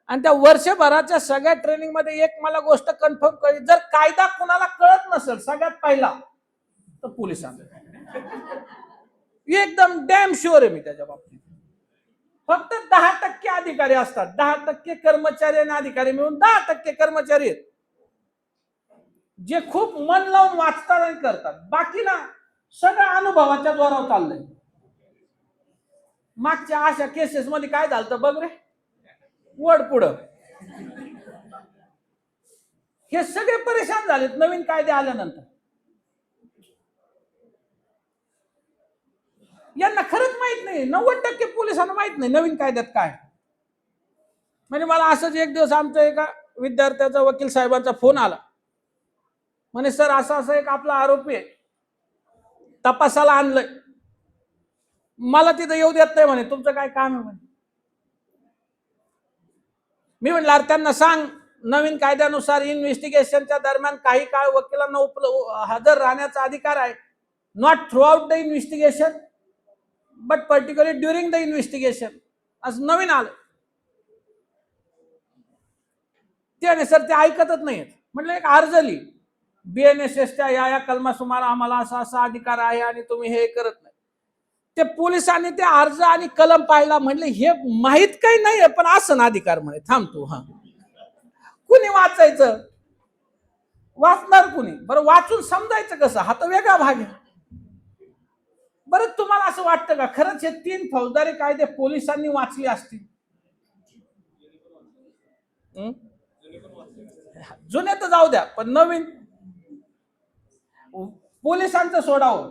आणि त्या वर्षभराच्या सगळ्या ट्रेनिंग मध्ये एक मला गोष्ट कन्फर्म कळली, जर कायदा कुणाला कळत नसेल सगळ्यात पहिला तर पोलिसांना. एकदम डॅम शुअर आहे मी त्याच्या बाबतीत. फक्त 10% अधिकारी असतात, 10% कर्मचारी आणि अधिकारी मिळून 10% कर्मचारी आहेत जे खूप मन लावून वाचतात आणि करतात. बाकी ना सगळं अनुभवाच्या जोरावर चाललंय. मागच्या अशा केसेस मध्ये काय झालं बघ रे, वड पुढं. हे सगळे परेशान झालेत नवीन कायदे आल्यानंतर. यांना खरंच माहित नाही, 90% पोलिसांना माहित नाही नवीन कायद्यात काय. म्हणजे मला असंच एक दिवस आमच्या एका विद्यार्थ्याचा वकील साहेबांचा फोन आला, म्हणे सर असं असं एक आपला आरोपी आहे, तपासाला आणलंय, मला तिथं येऊ देत नाही म्हणे, तुमचं काय काम आहे म्हणे. मी म्हणलं अरे त्यांना सांग नवीन कायद्यानुसार इन्व्हेस्टिगेशनच्या दरम्यान काही काळ वकिलांना हजर राहण्याचा अधिकार आहे. Not through out the investigation but particularly during the investigation असं नवीन आलं. ते सर ते ऐकतच नाहीत. म्हटलं एक अर्ज लिही, BNSSच्या या कलमासुमार आम्हाला असा असा अधिकार आहे आणि तुम्ही हे करत नाही. ते पोलिसांनी ते अर्ज आणि कलम पाहिला, म्हणले हे माहित काही नाही पण असं ना अधिकार म्हणे. थांबतो. हा, कुणी वाचायचं, वाचणार कुणी? बरं वाचून समजायचं कसं? हा तर वेगळा भाग आहे. बरं तुम्हाला असं वाटतं का खरंच हे 3 फौजदारी कायदे पोलिसांनी वाचले असतील? जुने तर जाऊ द्या, पण नवीन पोलिसांचं सोडावं.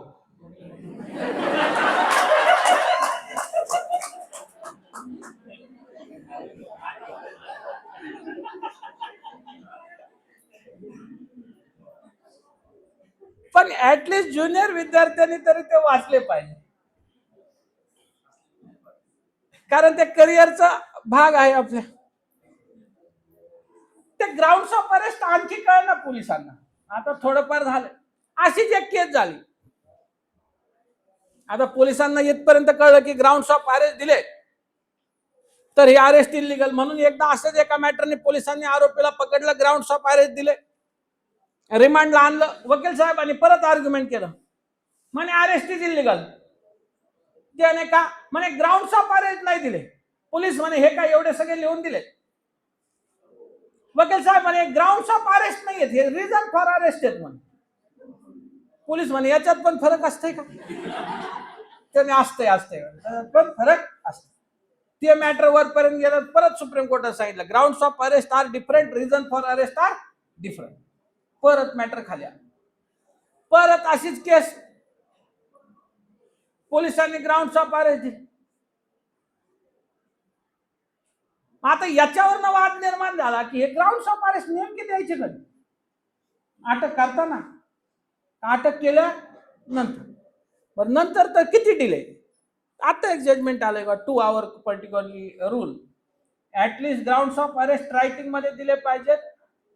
पण ऍटलिस्ट ज्युनियर विद्यार्थ्यांनी तरी ते वाचले पाहिजे, कारण ते करिअरचा भाग आहे आपल्या. ते ग्राउंड्स ऑफ अरेस्ट आणखी कळ ना पोलिसांना. आता थोडंफार झालं. अशीच एक केस झाली. आता पोलिसांना इथपर्यंत कळलं की ग्राउंड्स ऑफ अरेस्ट दिले तर हे अरेस्ट इलिगल, म्हणून एकदा असंच एका मॅटरने पोलिसांनी आरोपीला पकडलं, ग्राउंड्स ऑफ अरेस्ट दिले, रिमांडला आणलं. वकील साहेबांनी परत आर्ग्युमेंट केलं, म्हणे अरेस्ट इज इलिगल. त्याने का म्हणे ग्राउंड्स ऑफ अरेस्ट नाही दिले. पोलीस म्हणे हे काय एवढे सगळे लिहून दिले? वकील साहेब म्हणे ग्राउंड्स ऑफ अरेस्ट नाही आहेत, हे रिझन फॉर अरेस्ट आहेत म्हणे. पोलीस म्हणे याच्यात पण फरक असतंय का? त्याने असतंय पण फरक असतो. ते मॅटर वरपर्यंत गेलं, परत सुप्रीम कोर्टात सांगितलं grounds of arrest are different, reason for arrest are different. परत मॅटर खाली आलं. परत अशीच केस पोलिसांनी ग्राउंड्स ऑफ अरेस्ट दिले. आता याच्यावरनं वाद निर्माण झाला की हे ग्राउंड्स ऑफ अरेस्ट नेमके द्यायचे कधी? अटक करताना, अटक केल्यानंतर. नंतर तर किती डिले. आता एक जजमेंट आलंय का 2 hour particularly rule, at least grounds of arrest writing मध्ये दिले पाहिजेत,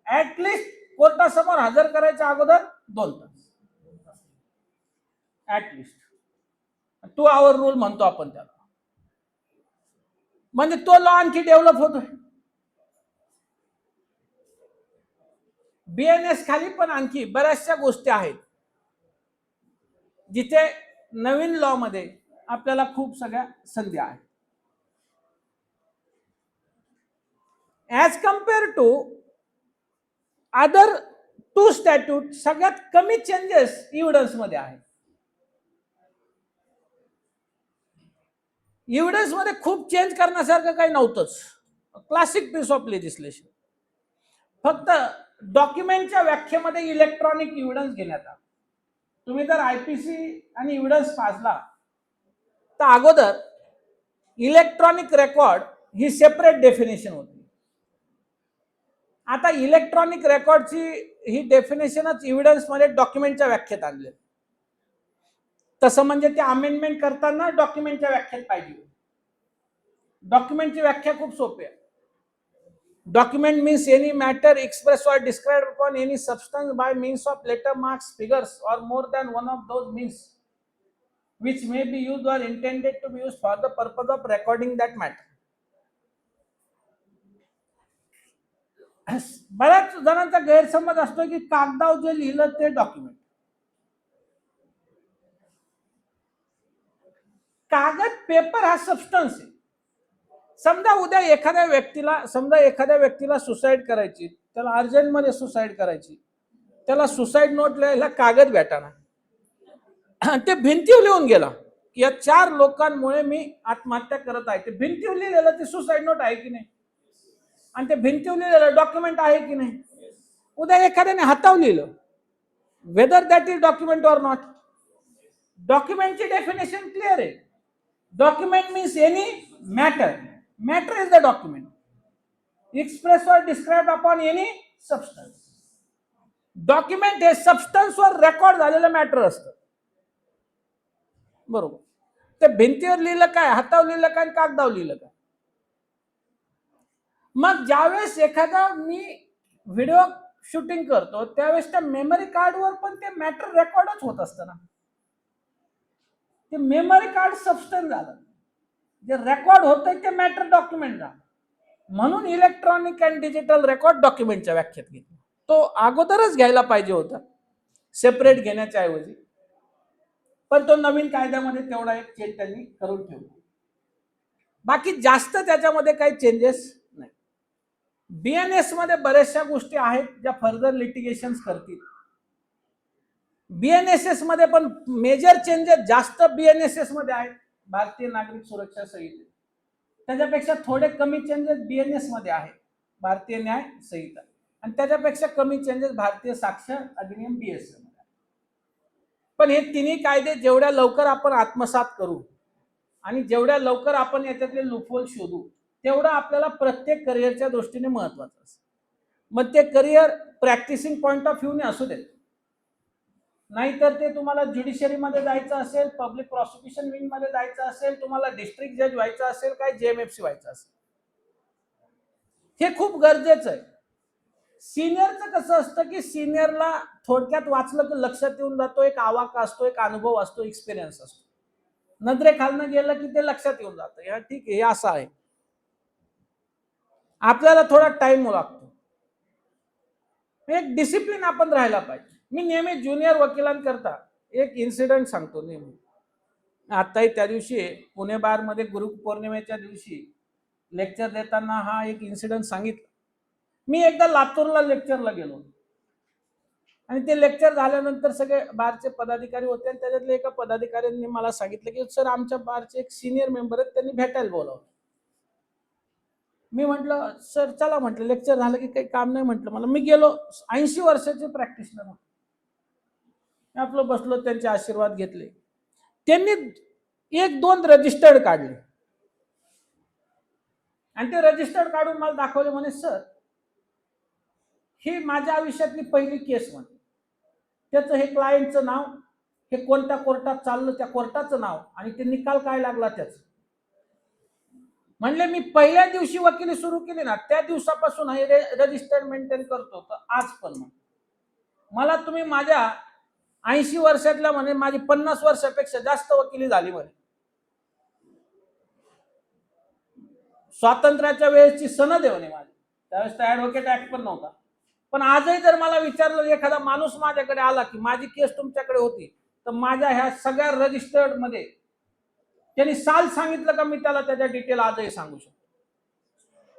ऍटलिस्ट कोर्टासमोर हजर करायच्या अगोदर 2 तास, ऍटलिस्ट 2 आवर रूल म्हणतो आपण त्याला. म्हणजे तो लॉ आणखी डेव्हलप होतोय. BNS खाली पण आणखी बऱ्याचशा गोष्टी आहेत जिथे नवीन लॉ मध्ये आपल्याला खूप सगळ्या संधी आहेत. ऍज कम्पेअर टू अदर 2 स्टॅट्यूट सगळ्यात कमी चेंजेस एव्हिडन्स मध्ये आहेत. एव्हिडन्स मध्ये खूप चेंज करण्यासारखं काही नव्हतंच. Classic piece of legislation. फक्त डॉक्युमेंटच्या व्याख्येमध्ये इलेक्ट्रॉनिक एव्हिडन्स घेण्यात आला. तुम्ही जर IPC आणि एव्हिडन्स पाजला तर अगोदर इलेक्ट्रॉनिक रेकॉर्ड ही सेपरेट डेफिनेशन होती. आता इलेक्ट्रॉनिक रेकॉर्डची ही डेफिनेशनच एव्हिडन्स मध्ये डॉक्युमेंटच्या व्याख्येत आणली. तसं म्हणजे ते अमेंडमेंट करताना डॉक्युमेंटच्या व्याख्येत पाहिजे. डॉक्युमेंटची व्याख्या खूप सोपी आहे. Document means any matter expressed or described upon any substance by means of letter, marks, figures, or more than one of those means, which may be used or intended to be used for the purpose of recording that matter. बऱ्याच जणांचा गैरसमज असतो की कागदावर जे लिहिलं ते document. कागद, पेपर हा सबस्टन्स आहे. समजा उद्या एखाद्या व्यक्तीला सुसाईड करायची, त्याला अर्जंटमध्ये सुसाईड करायची, त्याला सुसाईड नोट लिहायला कागद भेटाना, ते भिंतीवर लिहून गेला की या 4 लोकांमुळे मी आत्महत्या करत आहे. ते भिंतीवर लिहिलेलं ते सुसाईड नोट आहे की नाही? आणि ते भिंतीवर लिहिलेलं डॉक्युमेंट आहे की नाही? उद्या एखाद्याने हातावर लिहिलं, whether that is document or not. डॉक्युमेंटची डेफिनेशन क्लिअर आहे. Document means any matter. Matter is the document expressed or described upon any substance. Document हे सबस्टन्स वर रेकॉर्ड झालेलं मॅटर असतं. बरोबर. ते भिंतीवर लिहिलं काय, हातावर लिहिलं काय, कागदावर लिहिलं काय? मग ज्यावेळेस एखादा मी व्हिडिओ शूटिंग करतो त्यावेळेस त्या मेमरी कार्डवर पण ते मॅटर रेकॉर्डच होत असतं ना. ते मेमरी कार्ड सबस्टन्स झालं, जे रेकॉर्ड होतंय ते मॅटर डॉक्युमेंट झालं. म्हणून इलेक्ट्रॉनिक अँड डिजिटल रेकॉर्ड डॉक्युमेंटच्या व्याख्येत घेतला. तो अगोदरच घ्यायला पाहिजे होता सेपरेट घेण्याच्या ऐवजी, पण तो नवीन कायद्यामध्ये तेवढा एक चेंज त्यांनी करून ठेवला. बाकी जास्त त्याच्यामध्ये काही चेंजेस नाही. बीएनएस मध्ये बऱ्याचशा गोष्टी आहेत ज्या फर्दर लिटिगेशन करतील. बीएनएसएस मध्ये पण मेजर चेंजेस जास्त बीएनएसएस मध्ये आहेत, भारतीय नागरिक सुरक्षा संहिता. त्याच्यापेक्षा थोडे कमी चेंजेस बीएनएस मध्ये आहेत, भारतीय न्याय संहिता. आणि त्याच्यापेक्षा कमी चेंजेस भारतीय साक्ष अधिनियम बीएस मध्ये. पण हे तिन्ही कायदे जेवढ्या लवकर आपण आत्मसात करू आणि जेवढ्या लवकर आपण याच्यातले लूपहोल शोधू तेवढं आपल्याला प्रत्येक करिअरच्या दृष्टीने महत्वाचं असतं. मग ते करिअर प्रॅक्टिसिंग पॉइंट ऑफ व्ह्यूने असू देत, नाहीतर ते तुम्हाला ज्युडिशरीमध्ये जायचं असेल, पब्लिक प्रॉसिक्युशन विंग मध्ये जायचं असेल, तुम्हाला डिस्ट्रिक्ट जज व्हायचं असेल, काय जेएमएफसी व्हायचं असेल, हे खूप गरजेचं आहे. सिनियरचं कसं असतं की सिनियरला थोडक्यात वाचलं की लक्षात येऊन जातो, एक आवाका असतो, एक अनुभव असतो, एक्सपिरियन्स असतो. नजरेखालनं गेलं की ते लक्षात येऊन जातं, या ठीक आहे हे असं आहे. आपल्याला थोडा टाइम लागतो, एक डिसिप्लिन आपण राहायला पाहिजे. मी नेहमी ज्युनियर वकिलांकरता एक इन्सिडेंट सांगतो नेहमी. आताही त्या दिवशी पुणे बार मध्ये गुरुपौर्णिमेच्या दिवशी लेक्चर देताना हा एक इन्सिडेंट सांगितलं. मी एकदा लातूरला लेक्चरला गेलो आणि ते लेक्चर झाल्यानंतर सगळे बारचे पदाधिकारी होते आणि त्याच्यातले एका पदाधिकाऱ्यांनी मला सांगितलं की सर आमच्या बारचे एक सिनियर मेंबर आहेत, त्यांनी भेटायला बोलावलं. मी म्हटलं सर चला, म्हटलं लेक्चर झालं की काही काम नाही म्हटलं मला. मी गेलो, 80 वर्षाचे प्रॅक्टिशनर, आपलं बसलो, त्यांचे आशीर्वाद घेतले. त्यांनी 1-2 रजिस्टर्ड काढले आणि ते रजिस्टर्ड काढून मला दाखवले. म्हणे सर ही माझ्या आयुष्यातली पहिली केस म्हणे, त्याचं हे क्लायंटचं नाव, हे कोणत्या कोर्टात चाललं त्या कोर्टाचं नाव आणि ते निकाल काय लागला त्याचं. म्हणले मी पहिल्या दिवशी वकिली सुरू केली ना त्या दिवसापासून हे रजिस्टर्ड मेंटेन करतो, तर आज पण मला तुम्ही माझ्या 80 वर्षातल्या म्हणे माझी 50 वर्षापेक्षा जास्त वकिली झाली म्हणे. स्वातंत्र्याच्या वेळेची सनद आहे म्हणे माझी, त्यावेळेस तर ऍडव्होकेट ऍक्ट पण नव्हता. पण आजही जर मला विचारलं, एखादा माणूस माझ्याकडे आला की माझी केस तुमच्याकडे होती, तर माझ्या ह्या सगळ्या रजिस्टर्ड मध्ये त्यांनी साल सांगितलं का मी त्याला त्याच्या डिटेल आजही सांगू शकतो.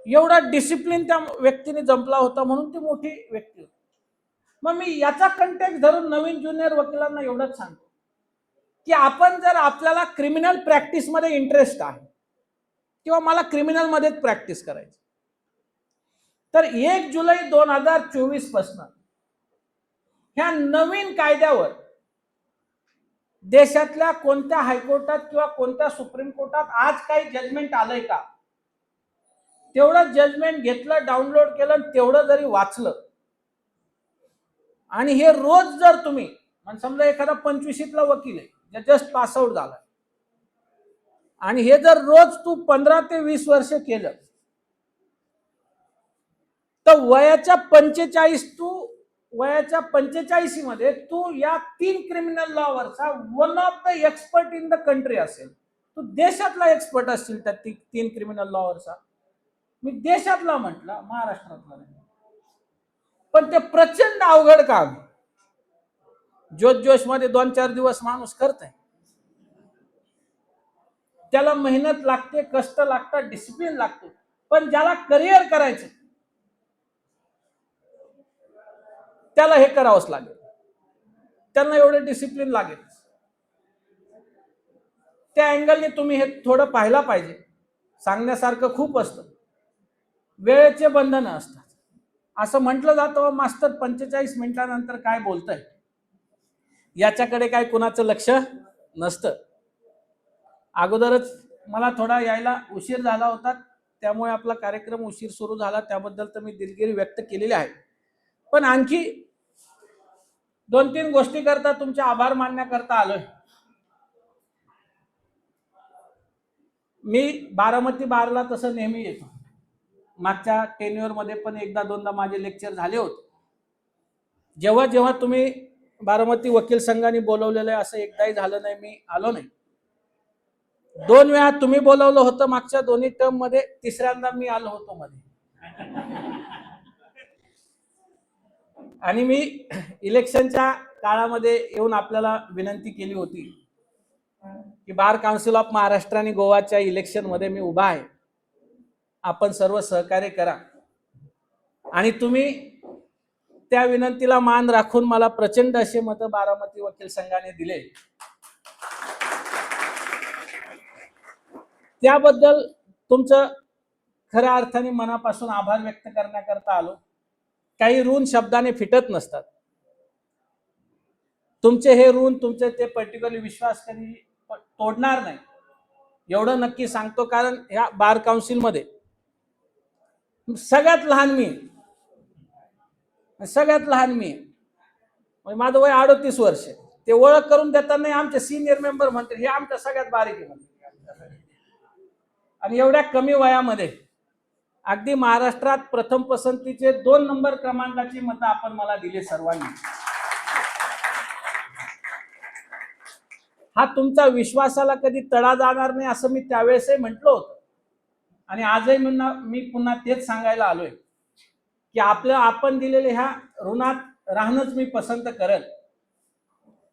एवढा डिसिप्लिन त्या व्यक्तीने जमला होता, म्हणून ती मोठी व्यक्ती होती. मग मी याचा कंटेक्स्ट धरून नवीन ज्युनियर वकिलांना एवढंच सांगतो की आपण जर आपल्याला क्रिमिनल प्रॅक्टिस मध्ये इंटरेस्ट आहे किंवा मला क्रिमिनल मध्येच प्रॅक्टिस करायची, तर 1 जुलै 2024 पासून ह्या नवीन कायद्यावर देशातल्या कोणत्या हायकोर्टात किंवा कोणत्या सुप्रीम कोर्टात आज काही जजमेंट आलंय का, तेवढं जजमेंट घेतलं, डाउनलोड केलं, तेवढं जरी वाचलं आणि हे रोज जर तुम्ही, समजा एखादा 25वीतला वकील आहे जस्ट पास आउट झाला आणि हे जर रोज तू 15 ते 20 वर्ष केलं, तर वयाच्या 45 मध्ये तू या 3 क्रिमिनल लॉवरचा one of the expert in the country असेल. तू देशातला एक्सपर्ट असशील त्या 3 क्रिमिनल लॉवरचा. मी देशातला म्हटला, महाराष्ट्रातला नाही. पण ते प्रचंड अवघड काम जोश मध्ये 2-4 दिवस माणूस करतोय. त्याला मेहनत लागते, कष्ट लागतात, डिसिप्लिन लागतो. पण ज्याला करिअर करायचं त्याला हे करावंच लागेल, त्यांना एवढे डिसिप्लिन लागेल. त्या अँगलने तुम्ही हे थोडं पाहायला पाहिजे. सांगण्यासारखं खूप असतं, वेळेचे बंधन असतात. असं म्हटलं जातं मास्तर 45 मिनिटानंतर काय बोलतंय याच्याकडे काय कुणाचं लक्ष नसतं. अगोदरच मला थोडा यायला उशीर झाला होता, त्यामुळे आपला कार्यक्रम उशीर सुरू झाला, त्याबद्दल तर मी दिलगिरी व्यक्त केलेली आहे. पण आणखी 2-3 गोष्टी करता तुमचे आभार मानण्याकरता आलोय. मी बारामती बारला तसं नेहमी येतो. मागच्या टेन्युअर मध्ये पण एकदा दोनदा माझे लेक्चर झाले होते. जेव्हा जेव्हा तुम्ही बारामती वकील संघाने बोलवलेलं आहे असं एकदाही झालं नाही मी आलो नाही. 2 वेळा तुम्ही बोलवलं होतं मागच्या दोन्ही टर्म मध्ये, तिसऱ्यांदा मी आलो होतो मध्ये. आणि मी इलेक्शनच्या काळामध्ये येऊन आपल्याला विनंती केली होती की बार काउन्सिल ऑफ महाराष्ट्र आणि गोवाच्या इलेक्शन मध्ये मी उभा आहे, आपण सर्व सहकार्य करा. आणि तुम्ही त्या विनंतीला मान राखून मला प्रचंड असे मत बारामती वकील संघाने दिले. त्याबद्दल तुमचं खऱ्या अर्थाने मनापासून आभार व्यक्त करण्याकरता आलो. काही ऋण शब्दाने फिटत नसतात. तुमचे हे ऋण, तुमचे ते पर्टिक्युलर विश्वास कधी तोडणार नाही एवढं नक्की सांगतो. कारण या बार काउन्सिल मध्ये सगळ्यात लहान मी, माझं वय 38 वर्ष. ते ओळख करून देताना आमचे सिनियर मेंबर म्हणते हे आमच्या सगळ्यात बारीक आहे म्हणते. आणि एवढ्या कमी वयामध्ये अगदी महाराष्ट्रात प्रथम पसंतीचे 2 नंबर क्रमांकाची मतं आपण मला दिली सर्वांनी. हा तुमच्या विश्वासाला कधी तडा जाणार नाही असं मी त्यावेळेसही म्हटलं होतं. आणि आजही मी पुन्हा तेच सांगायला आलोय की आपण दिलेले ह्या ऋणात राहणंच मी पसंत करेल.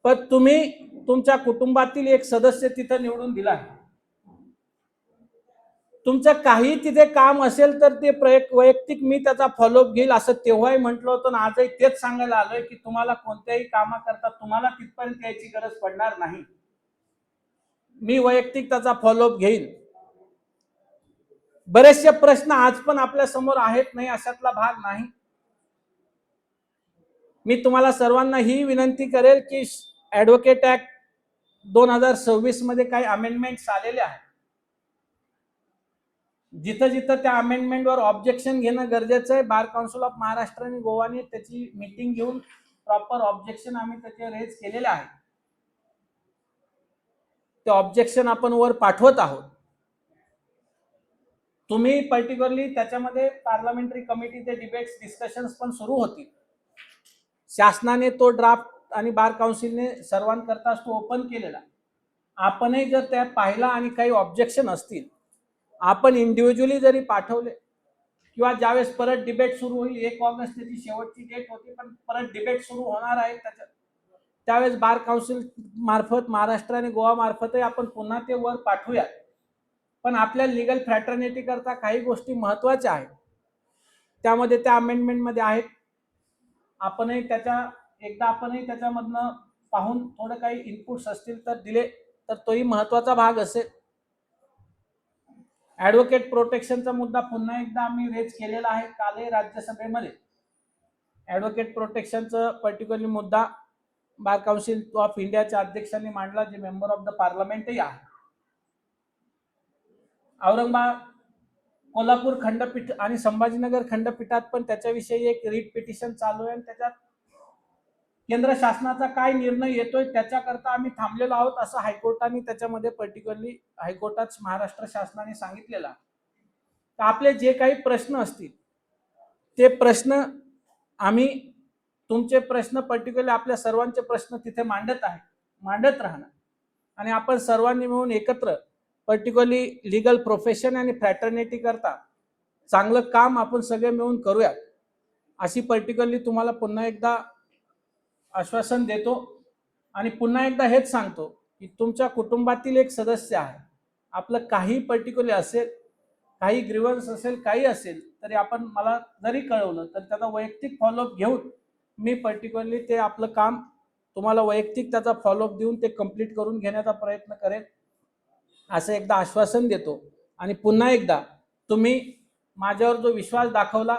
पण तुम्ही तुमच्या कुटुंबातील एक सदस्य तिथं निवडून दिला. तुमचं काही तिथे काम असेल तर ते वैयक्तिक मी त्याचा फॉलोअप घेईल असं तेव्हाही म्हटलं होतं. आजही तेच सांगायला आलोय की तुम्हाला कोणत्याही कामाकरता तुम्हाला तिथपर्यंत यायची गरज पडणार नाही. मी वैयक्तिक त्याचा फॉलोअप घेईल. बरेचसे प्रश्न आज पण आपल्या समोर आहेत नाही अशातला भाग नाही. मी तुम्हाला सर्वांना ही विनंती करेल की ऍडव्होकेट ऍक्ट 2026 मध्ये काही अमेंडमेंट्स आलेले आहेत. जिथं जिथं त्या अमेंडमेंटवर ऑब्जेक्शन घेणं गरजेचं आहे. बार काउन्सिल ऑफ महाराष्ट्र आणि गोवाने त्याची मीटिंग घेऊन प्रॉपर ऑब्जेक्शन आम्ही त्याचे रेज केलेले आहे. ते ऑब्जेक्शन आपण वर पाठवत आहोत. तुम्ही पर्टिक्युलरली त्याच्यामध्ये पार्लमेंटरी कमिटीचे डिबेट्स डिस्कशन्स पण सुरू होतील. शासनाने तो ड्राफ्ट आणि बार काउन्सिलने सर्वांकरता तो ओपन केलेला. आपणही जर त्या पाहिला आणि काही ऑब्जेक्शन असतील आपण इंडिव्हिज्युअली जरी पाठवले किंवा ज्यावेळेस परत डिबेट सुरू होईल, 1 ऑगस्ट त्याची शेवटची डेट होती पण परत डिबेट सुरू होणार आहे त्यावेळेस बार काउन्सिल मार्फत महाराष्ट्र आणि गोवा मार्फतही आपण पुन्हा ते वर पाठवूया. पण आपल्या लीगल फ्रॅटर्निटी करता काही गोष्टी महत्त्वाच्या आहेत. त्यामध्ये त्या अमेंडमेंटमध्ये आहेत. आपणही त्याच्यामधनं पाहून थोडं काही इनपुट्स असतील तर दिले तर तोही महत्त्वाचा भाग असेल. ऍडव्होकेट प्रोटेक्शनचा मुद्दा पुन्हा एकदा आम्ही रेज केलेला आहे कालही राज्यसभेमध्ये. ऍडव्होकेट प्रोटेक्शनचा पर्टिक्युलरली मुद्दा बार काउन्सिल ऑफ इंडियाच्या अध्यक्षांनी मांडला, जे मेंबर ऑफ द पार्लमेंटही आहे. औरंगाबाद, कोल्हापूर खंडपीठ आणि संभाजीनगर खंडपीठात पण त्याच्याविषयी एक रीट पिटिशन चालू आहे. त्याच्यात केंद्र शासनाचा काय निर्णय येतोय त्याच्याकरता आम्ही थांबलेलो आहोत असं हायकोर्टाने त्याच्यामध्ये पर्टिक्युलरली हायकोर्टात महाराष्ट्र शासनाने सांगितलेलं आहे. तर आपले जे काही प्रश्न असतील ते प्रश्न आम्ही, तुमचे प्रश्न पर्टिक्युलरली आपल्या सर्वांचे प्रश्न तिथे मांडत राहणार. आणि आपण सर्वांनी मिळून एकत्र पर्टिक्युलरली लीगल प्रोफेशन आणि फ्रॅटर्निटी करता चांगलं काम आपण सगळे मिळून करूया अशी पर्टिक्युलरली तुम्हाला पुन्हा एकदा आश्वासन देतो. आणि पुन्हा एकदा हेच सांगतो की तुमच्या कुटुंबातील एक सदस्य आहे. आपलं काही पर्टिक्युलर असेल, काही ग्रीव्हन्स असेल, काही असेल तरी आपण मला जरी कळवलं तर त्याचा वैयक्तिक फॉलोअप घेऊन मी पर्टिक्युलरली ते आपलं काम तुम्हाला वैयक्तिक त्याचा फॉलोअप देऊन ते कंप्लीट करून घेण्याचा प्रयत्न करेल असं एकदा आश्वासन देतो. आणि पुन्हा एकदा तुम्ही माझ्यावर जो विश्वास दाखवला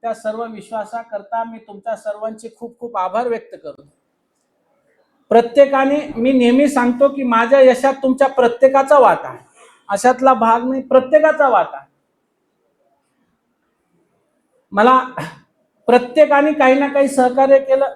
त्या सर्व विश्वासाकरता मी तुमच्या सर्वांचे खूप खूप आभार व्यक्त करतो. प्रत्येकाने, मी नेहमी सांगतो की माझ्या यशात तुमच्या प्रत्येकाचा वाटा आहे, अशातला भाग नाही, प्रत्येकाचा वाटा आहे. मला प्रत्येकाने काही ना काही सहकार्य केलं.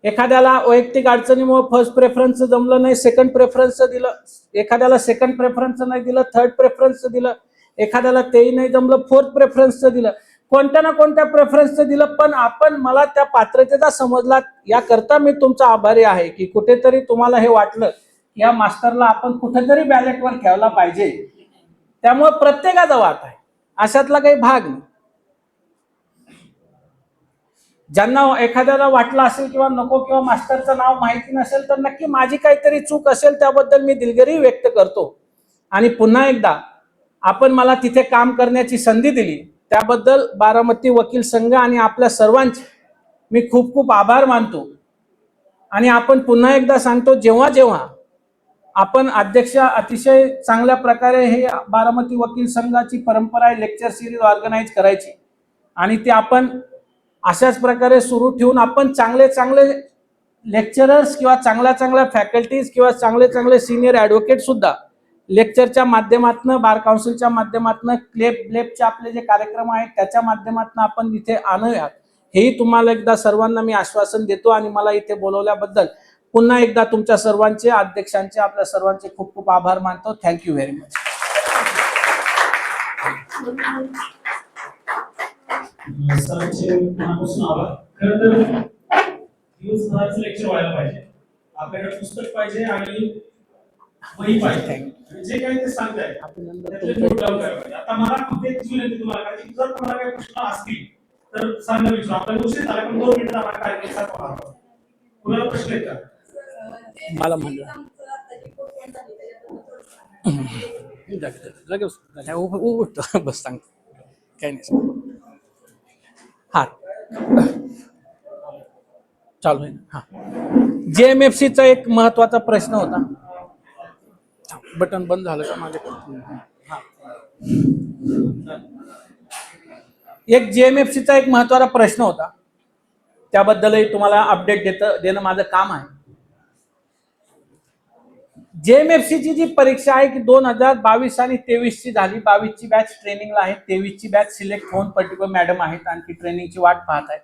एखाद्याला वैयक्तिक अडचणीमुळे फर्स्ट प्रेफरन्स जमलं नाही, सेकंड प्रेफरन्स दिलं. एखाद्याला सेकंड प्रेफरन्स नाही दिलं, थर्ड प्रेफरन्स दिलं. एखाद्याला तेही नाही जमलं, फोर्थ प्रेफरन्सचं दिलं, कोणत्या ना कोणत्या प्रेफरन्सचं दिलं, पण आपण मला त्या पात्रतेचा समजला, याकरता मी तुमचा आभारी आहे की कुठेतरी तुम्हाला हे वाटलं की या मास्टरला आपण कुठेतरी बॅलेटवर ठेवला पाहिजे. त्यामुळे प्रत्येकाचा वाट आहे, अशातला काही भाग नाही. ज्यांना एखाद्याला वाटलं असेल किंवा नको किंवा मास्टरचं नाव माहिती नसेल तर नक्की माझी काहीतरी चूक असेल, त्याबद्दल मी दिलगिरी व्यक्त करतो. आणि पुन्हा एकदा आपण मला तिथे काम करण्याची संधी दिली त्याबद्दल बारामती वकील संघ आणि आपल्या सर्वांचे मी खूप खूप आभार मानतो. आणि आपण पुन्हा एकदा सांगतो, जेव्हा जेव्हा आपण अध्यक्ष अतिशय चांगल्या प्रकारे हे बारामती वकील संघाची परंपरा आहे लेक्चर सिरीज ऑर्गनाईज करायची, आणि ते आपण अशाच प्रकारे सुरू ठेवून आपण चांगले चांगले लेक्चरर्स किंवा चांगल्या चांगल्या फॅकल्टीज किंवा चांगले चांगले सिनियर ॲडव्होकेट सुद्धा लेक्चरच्या माध्यमातून, बार काउन्सिलच्या माध्यमातून, क्लेपचे आपले जे कार्यक्रम आहेत त्याच्या माध्यमातून आपण इथे आणूयात, हेही तुम्हाला एकदा सर्वांना मी आश्वासन देतो. आणि मला इथे बोलवल्याबद्दल पुन्हा एकदा तुमच्या सर्वांचे, अध्यक्षांचे, आपल्या सर्वांचे खूप खूप आभार मानतो. Thank you very much. सरांचे मनापासून आभार. खरं तर दिवसभराचं लेक्चर व्हायला पाहिजे, आपल्याकडे पुस्तक पाहिजे आणि वही पाहिजे, जे काही ते सांगताय त्यातले नोट डाऊन करायला पाहिजे. आता मला फक्त एक विनंती तुम्हाला, की जर तुम्हाला काही प्रश्न असतील तर सांगा, विचारू. आपल्याला उशीर झाला पण 2 मिनिटं आम्हाला काय सांगा. कुणाला प्रश्न आहेत का? मला म्हणलं लगेच उठतो, बस सांगतो, काही नाही. हा चालू आहे. हा, JMFCचा एक महत्वाचा प्रश्न होता. बटन बंद झालं का माझ्याकडे? एक JMFCचा एक महत्वाचा प्रश्न होता, त्याबद्दलही तुम्हाला अपडेट देणं माझं काम आहे. JMFCची जी परीक्षा आहे की 2022 आणि 23 ची झाली. 22 ची बॅच ट्रेनिंगला आहे, 23 ची बॅच सिलेक्ट होऊन पर्टिक्युलर मॅडम आहेत, आणखी ट्रेनिंगची वाट पाहत आहेत.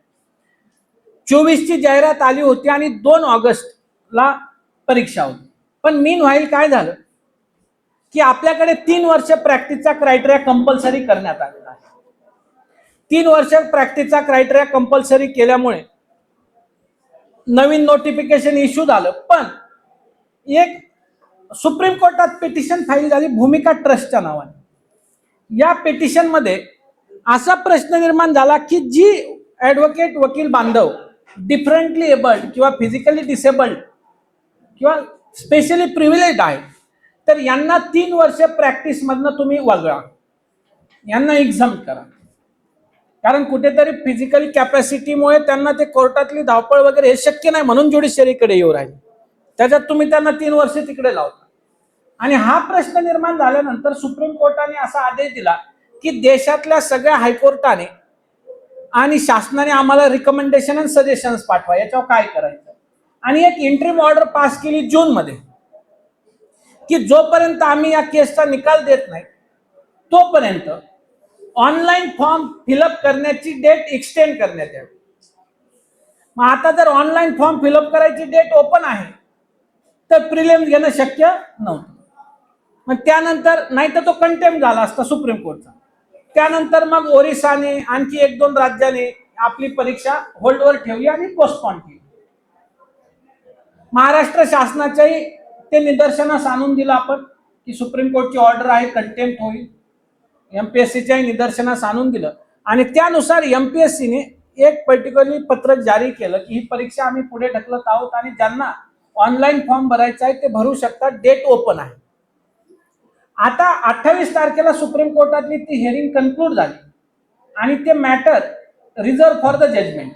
24 ची जाहिरात आली होती आणि 2 ऑगस्टला परीक्षा होती. पण मीन व्हाईल काय झालं की आपल्याकडे 3 वर्ष प्रॅक्टिसचा क्रायटेरिया कंपल्सरी करण्यात आलेला आहे. 3 वर्ष प्रॅक्टिसचा क्रायटेरिया कंपल्सरी केल्यामुळे नवीन नोटिफिकेशन इश्यू झालं. पण एक सुप्रीम कोर्टात पिटिशन फाईल झाली भूमिका ट्रस्टच्या नावाने. या पिटिशन मध्ये असा प्रश्न निर्माण झाला की जी ॲडव्होकेट वकील बांधव डिफरंटली एबल्ड किंवा फिजिकली डिसेबल्ड किंवा स्पेशली प्रिव्हिलेज आहे, तर यांना 3 वर्ष प्रॅक्टिस मधनं तुम्ही वगळा, यांना एक्झाम करा. कारण कुठेतरी फिजिकली कॅपॅसिटीमुळे त्यांना ते कोर्टातली धावपळ वगैरे हे शक्य नाही, म्हणून ज्युडिशरीकडे येऊ राहिले. त्याच्यात तुम्ही त्यांना 3 वर्ष तिकडे लावता. आणि हा प्रश्न निर्माण झाल्यानंतर सुप्रीम कोर्टाने असा आदेश दिला की देशातल्या सगळ्या हायकोर्टाने आणि शासनाने आम्हाला रिकमेंडेशन आणि सजेशन्स पाठवा, याच्यावर काय करायचं. आणि एक इंटरिम ऑर्डर पास केली जून मध्ये की जोपर्यंत आम्ही या केसचा निकाल देत नाही तोपर्यंत ऑनलाईन फॉर्म फिलअप करण्याची डेट एक्सटेंड करण्यात यावी. मग आता जर ऑनलाईन फॉर्म फिलअप करायची डेट ओपन आहे तर प्रिलिम्स घेणं शक्य नव्हतं. मग त्यानंतर नाही तर तो कंटेम्प्ट झाला असता सुप्रीम कोर्टचा. त्यानंतर मग ओरिसाने आणखी 1-2 राज्याने आपली परीक्षा होल्डवर ठेवली आणि पोस्टपोन केली. महाराष्ट्र शासनाच्याही ते निदर्शनास आणून दिलं आपण की सुप्रीम कोर्टची ऑर्डर आहे, कंटेम्प्ट होईल. MPSCच्याही निदर्शनास आणून दिलं आणि त्यानुसार MPSCने एक पर्टिक्युलरली पत्रक जारी केलं की ही परीक्षा आम्ही पुढे ढकलत आहोत आणि ज्यांना ऑनलाईन फॉर्म भरायचा आहे ते भरू शकतात, डेट ओपन आहे. आता 28 तारखेला सुप्रीम कोर्टातली ती हिअरिंग कन्क्लूड झाली आणि ते matter reserve for the judgment.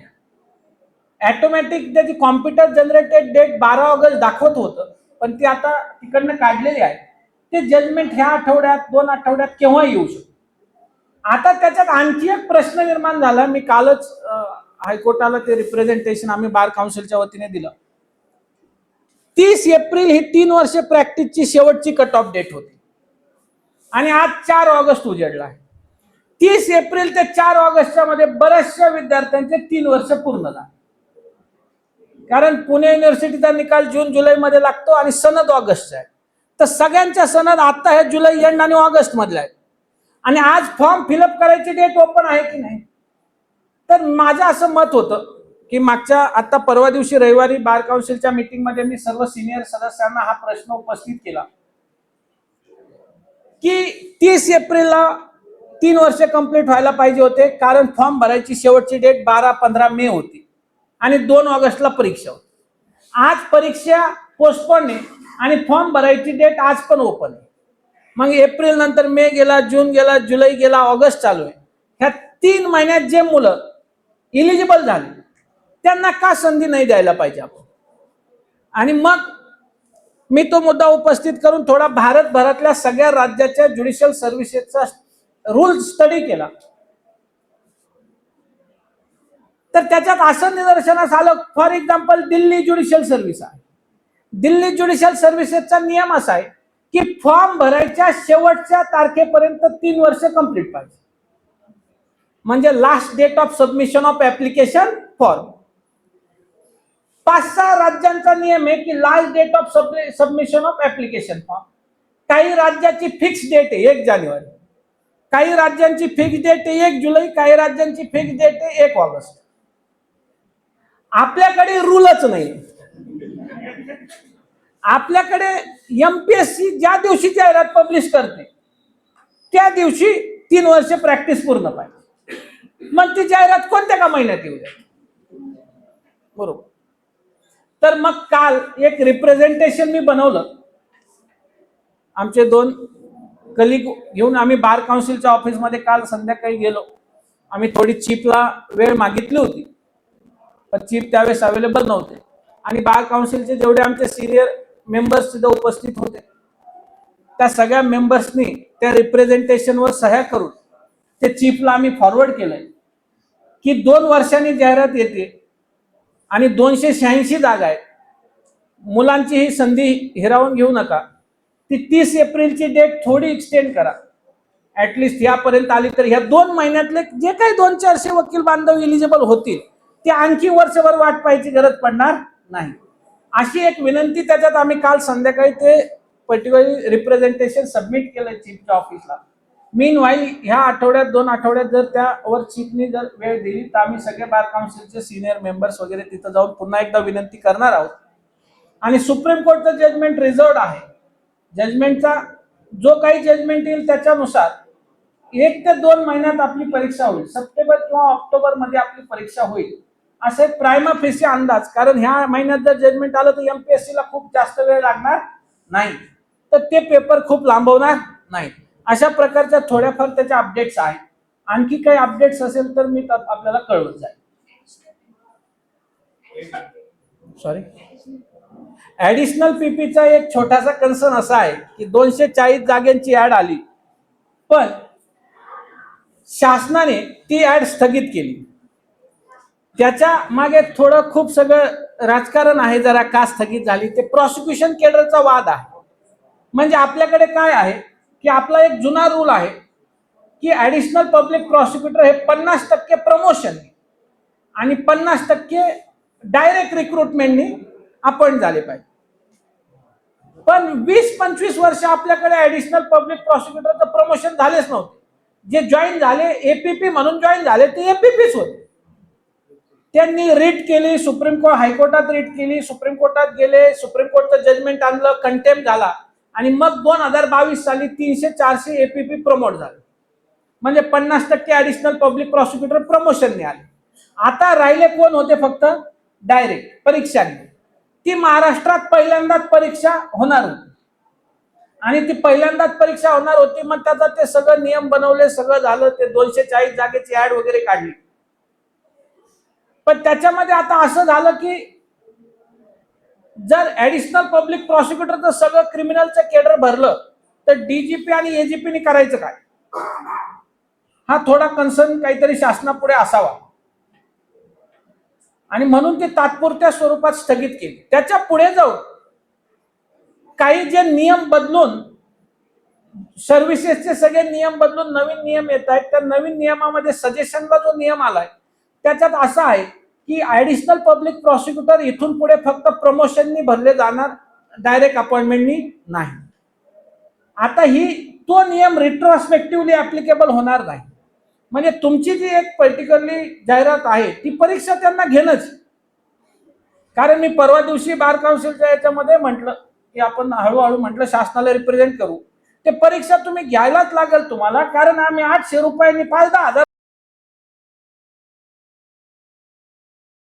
Automatic त्याची कॉम्प्युटर जनरेटेड डेट 12 ऑगस्ट दाखवत होतं, पण ती आता तिकडनं काढलेली आहे. ते जजमेंट ह्या आठवड्यात 2 आठवड्यात केव्हा येऊ शकतो. आता त्याच्यात आणखी एक प्रश्न निर्माण झाला. मी कालच हायकोर्टाला ते रिप्रेझेंटेशन आम्ही बार काउन्सिलच्या वतीने दिलं. 30 एप्रिल ही 3 वर्ष प्रॅक्टिसची शेवटची कट ऑफ डेट होती आणि आज 4 ऑगस्ट उजेडला आहे. 30 एप्रिल ते 4 ऑगस्टच्या मध्ये बऱ्याचशा विद्यार्थ्यांचे 3 वर्ष पूर्ण झाले. कारण पुणे युनिव्हर्सिटीचा निकाल जून जुलै मध्ये लागतो आणि सनद ऑगस्टचा आहे. तर सगळ्यांच्या सनद आता हे जुलै एंड आणि ऑगस्ट मधल्या आहेत आणि आज फॉर्म फिलअप करायची डेट ओपन आहे की नाही. तर माझं असं मत होतं की मागच्या आता परवा दिवशी रविवारी बार काउन्सिलच्या मीटिंगमध्ये मी सर्व सिनियर सदस्यांना हा प्रश्न उपस्थित केला की 30 एप्रिलला 3 वर्ष कंप्लीट व्हायला पाहिजे होते, कारण फॉर्म भरायची शेवटची डेट 12-15 मे होती आणि 2 ऑगस्टला परीक्षा होती. आज परीक्षा पोस्टपोन आहे आणि फॉर्म भरायची डेट आज पण ओपन आहे. मग एप्रिल नंतर मे गेला, जून गेला, जुलै गेला, ऑगस्ट चालू आहे. ह्या 3 महिन्यात जे मुलं इलिजिबल झाले त्यांना का संधी नाही द्यायला पाहिजे आपण. आणि मग मी तो मुद्दा उपस्थित करून थोडा भारतभरातल्या सगळ्या राज्याच्या ज्युडिशियल सर्व्हिसेसचा रूल स्टडी केला. तर त्याच्यात असं निदर्शनास आलं, for example Delhi judicial service आहे. दिल्ली ज्युडिशियल सर्व्हिसेसचा नियम असा आहे की फॉर्म भरायच्या शेवटच्या तारखेपर्यंत 3 वर्ष कंप्लीट पाहिजे, म्हणजे last date of submission of application form. 5-6 राज्यांचा नियम आहे की last date of submission of application form. काही राज्याची फिक्स डेट आहे 1 जानेवारी, काही राज्यांची फिक्स डेट आहे 1 जुलै, काही राज्यांची फिक्स डेट आहे 1 ऑगस्ट. आपल्याकडे रूलच नाही. आपल्याकडे एमपीएससी ज्या दिवशी जाहिरात पब्लिश करते त्या दिवशी 3 वर्ष प्रॅक्टिस पूर्ण पाहिजे. मग ती जाहिरात कोणत्या का महिन्यात येऊ द्या, बरोबर. तर मग काल एक रिप्रेझेंटेशन मी बनवलं. आमचे 2 कलिग घेऊन आम्ही बार काउन्सिलच्या ऑफिसमध्ये काल संध्याकाळी गेलो. आम्ही थोडी चीफला वेळ मागितली होती, पण चीफ त्यावेळेस अवेलेबल नव्हते. आणि बार काउन्सिलचे जेवढे आमचे सिनियर मेंबर्स तिथे उपस्थित होते त्या सगळ्या मेंबर्सनी त्या रिप्रेझेंटेशनवर सह्या करून ते चीफला आम्ही फॉरवर्ड केलंय की 2 वर्षांनी जाहिरात येते आणि 286 जागा आहेत. मुलांची ही संधी हिरावून घेऊ नका. ती 30 एप्रिलची डेट थोडी एक्सटेंड करा, ऍटलिस्ट यापर्यंत आली तर ह्या 2 महिन्यातले जे काही 200-400 वकील बांधव इलिजिबल होतील ते आणखी वर्षभर वाट पाहायची गरज पडणार नाही, अशी एक विनंती त्याच्यात आम्ही काल संध्याकाळी ते पर्टिक्युलरली रिप्रेझेंटेशन सबमिट केलंय चीफच्या ऑफिसला. मीन वाईल ह्या आठवड्यात 2 आठवड्यात जर त्यावर चीफनी जर वेळ दिली तर आम्ही सगळे बार काउन्सिलचे सिनियर मेंबर्स वगैरे तिथं जाऊन पुन्हा एकदा विनंती करणार आहोत. आणि सुप्रीम कोर्टचं जजमेंट रिझर्व्ड आहे. जजमेंटचा जो काही जजमेंट येईल त्याच्यानुसार 1 ते 2 महिन्यात आपली परीक्षा होईल, सप्टेंबर किंवा ऑक्टोबर मध्ये आपली परीक्षा होईल असे प्रायमा फेसी अंदाज. कारण ह्या महिन्यात जर जजमेंट आलं तर एमपीएससी ला खूप जास्त वेळ लागणार नाही, तर ते पेपर खूप लांबवणार नाही. अशा प्रकारच्या थोड्याफार त्याच्या अपडेट्स आहेत. आणखी काही अपडेट्स असेल तर मी आपल्याला कळवत जाईल. सॉरी, ऍडिशनल पीपीचा एक छोटासा कन्सर्न असा आहे की 240 जागांची ऍड आली, पण शासनाने ती ऍड स्थगित केली. त्याच्या मागे थोडं खूप सगळं राजकारण आहे. जरा का स्थगित झाली ते प्रॉसिक्युशन केडरचा वाद आहे. म्हणजे आपल्याकडे काय आहे की आपला एक जुना रूल आहे की ऍडिशनल पब्लिक प्रॉसिक्युटर हे 50% प्रमोशन आणि 50% डायरेक्ट रिक्रुटमेंटनी अपॉइंट झाले पाहिजे. पण 20-25 वर्ष आपल्याकडे ऍडिशनल पब्लिक प्रॉसिक्युटरचं प्रमोशन झालेच नव्हते. जे जॉईन झाले एपीपी म्हणून जॉईन झाले ते एपीपीच होते. त्यांनी रिट केली, सुप्रीम कोर्ट हायकोर्टात रिट केली, सुप्रीम कोर्टात गेले, सुप्रीम कोर्टचं जजमेंट आणलं, कंटेम्प्ट झाला आणि मग 2022 साली 300-400 एपीपी प्रमोट झाले. म्हणजे 50% ऍडिशनल पब्लिक प्रॉसिक्युटर प्रमोशनने आले. आता राहिले कोण होते? फक्त डायरेक्ट परीक्षांनी. ती महाराष्ट्रात पहिल्यांदाच परीक्षा होणार होती आणि ती पहिल्यांदाच परीक्षा होणार होती. मग त्याचा ते सगळं नियम बनवले, सगळं झालं, ते 240 जागेची ऍड वगैरे काढली. पण त्याच्यामध्ये आता असं झालं की जर ऍडिशनल पब्लिक प्रॉसिक्युटरचं सगळं क्रिमिनलचं केडर भरलं तर डीजीपी आणि एजीपीनी करायचं काय? हा थोडा कन्सर्न काहीतरी शासनापुढे असावा आणि म्हणून ते तात्पुरत्या स्वरूपात स्थगित केली. त्याच्या पुढे जाऊन काही जे नियम बदलून सर्व्हिसेसचे सगळे नियम बदलून नवीन नियम येत आहेत. त्या नवीन नियमामध्ये सजेशनला जो नियम आलाय त्याच्यात असा आहे की ऍडिशनल पब्लिक प्रॉसिक्युटर इथून पुढे फक्त प्रमोशननी भरले जाणार, डायरेक्ट अपॉइंटमेंटनी नाही. आता ही तो नियम रिट्रोस्पेक्टिव्हली ऍप्लिकेबल होणार नाही. म्हणजे तुमची जी एक पर्टिक्युलरली जाहिरात आहे ती परीक्षा त्यांना घेणंच. कारण मी परवा दिवशी बार काउन्सिलच्या याच्यामध्ये म्हटलं की आपण हळूहळू म्हटलं शासनाला रिप्रेझेंट करू. ते परीक्षा तुम्ही घ्यायलाच लागेल तुम्हाला, कारण आम्ही 800 रुपयांनी 5-10 हजार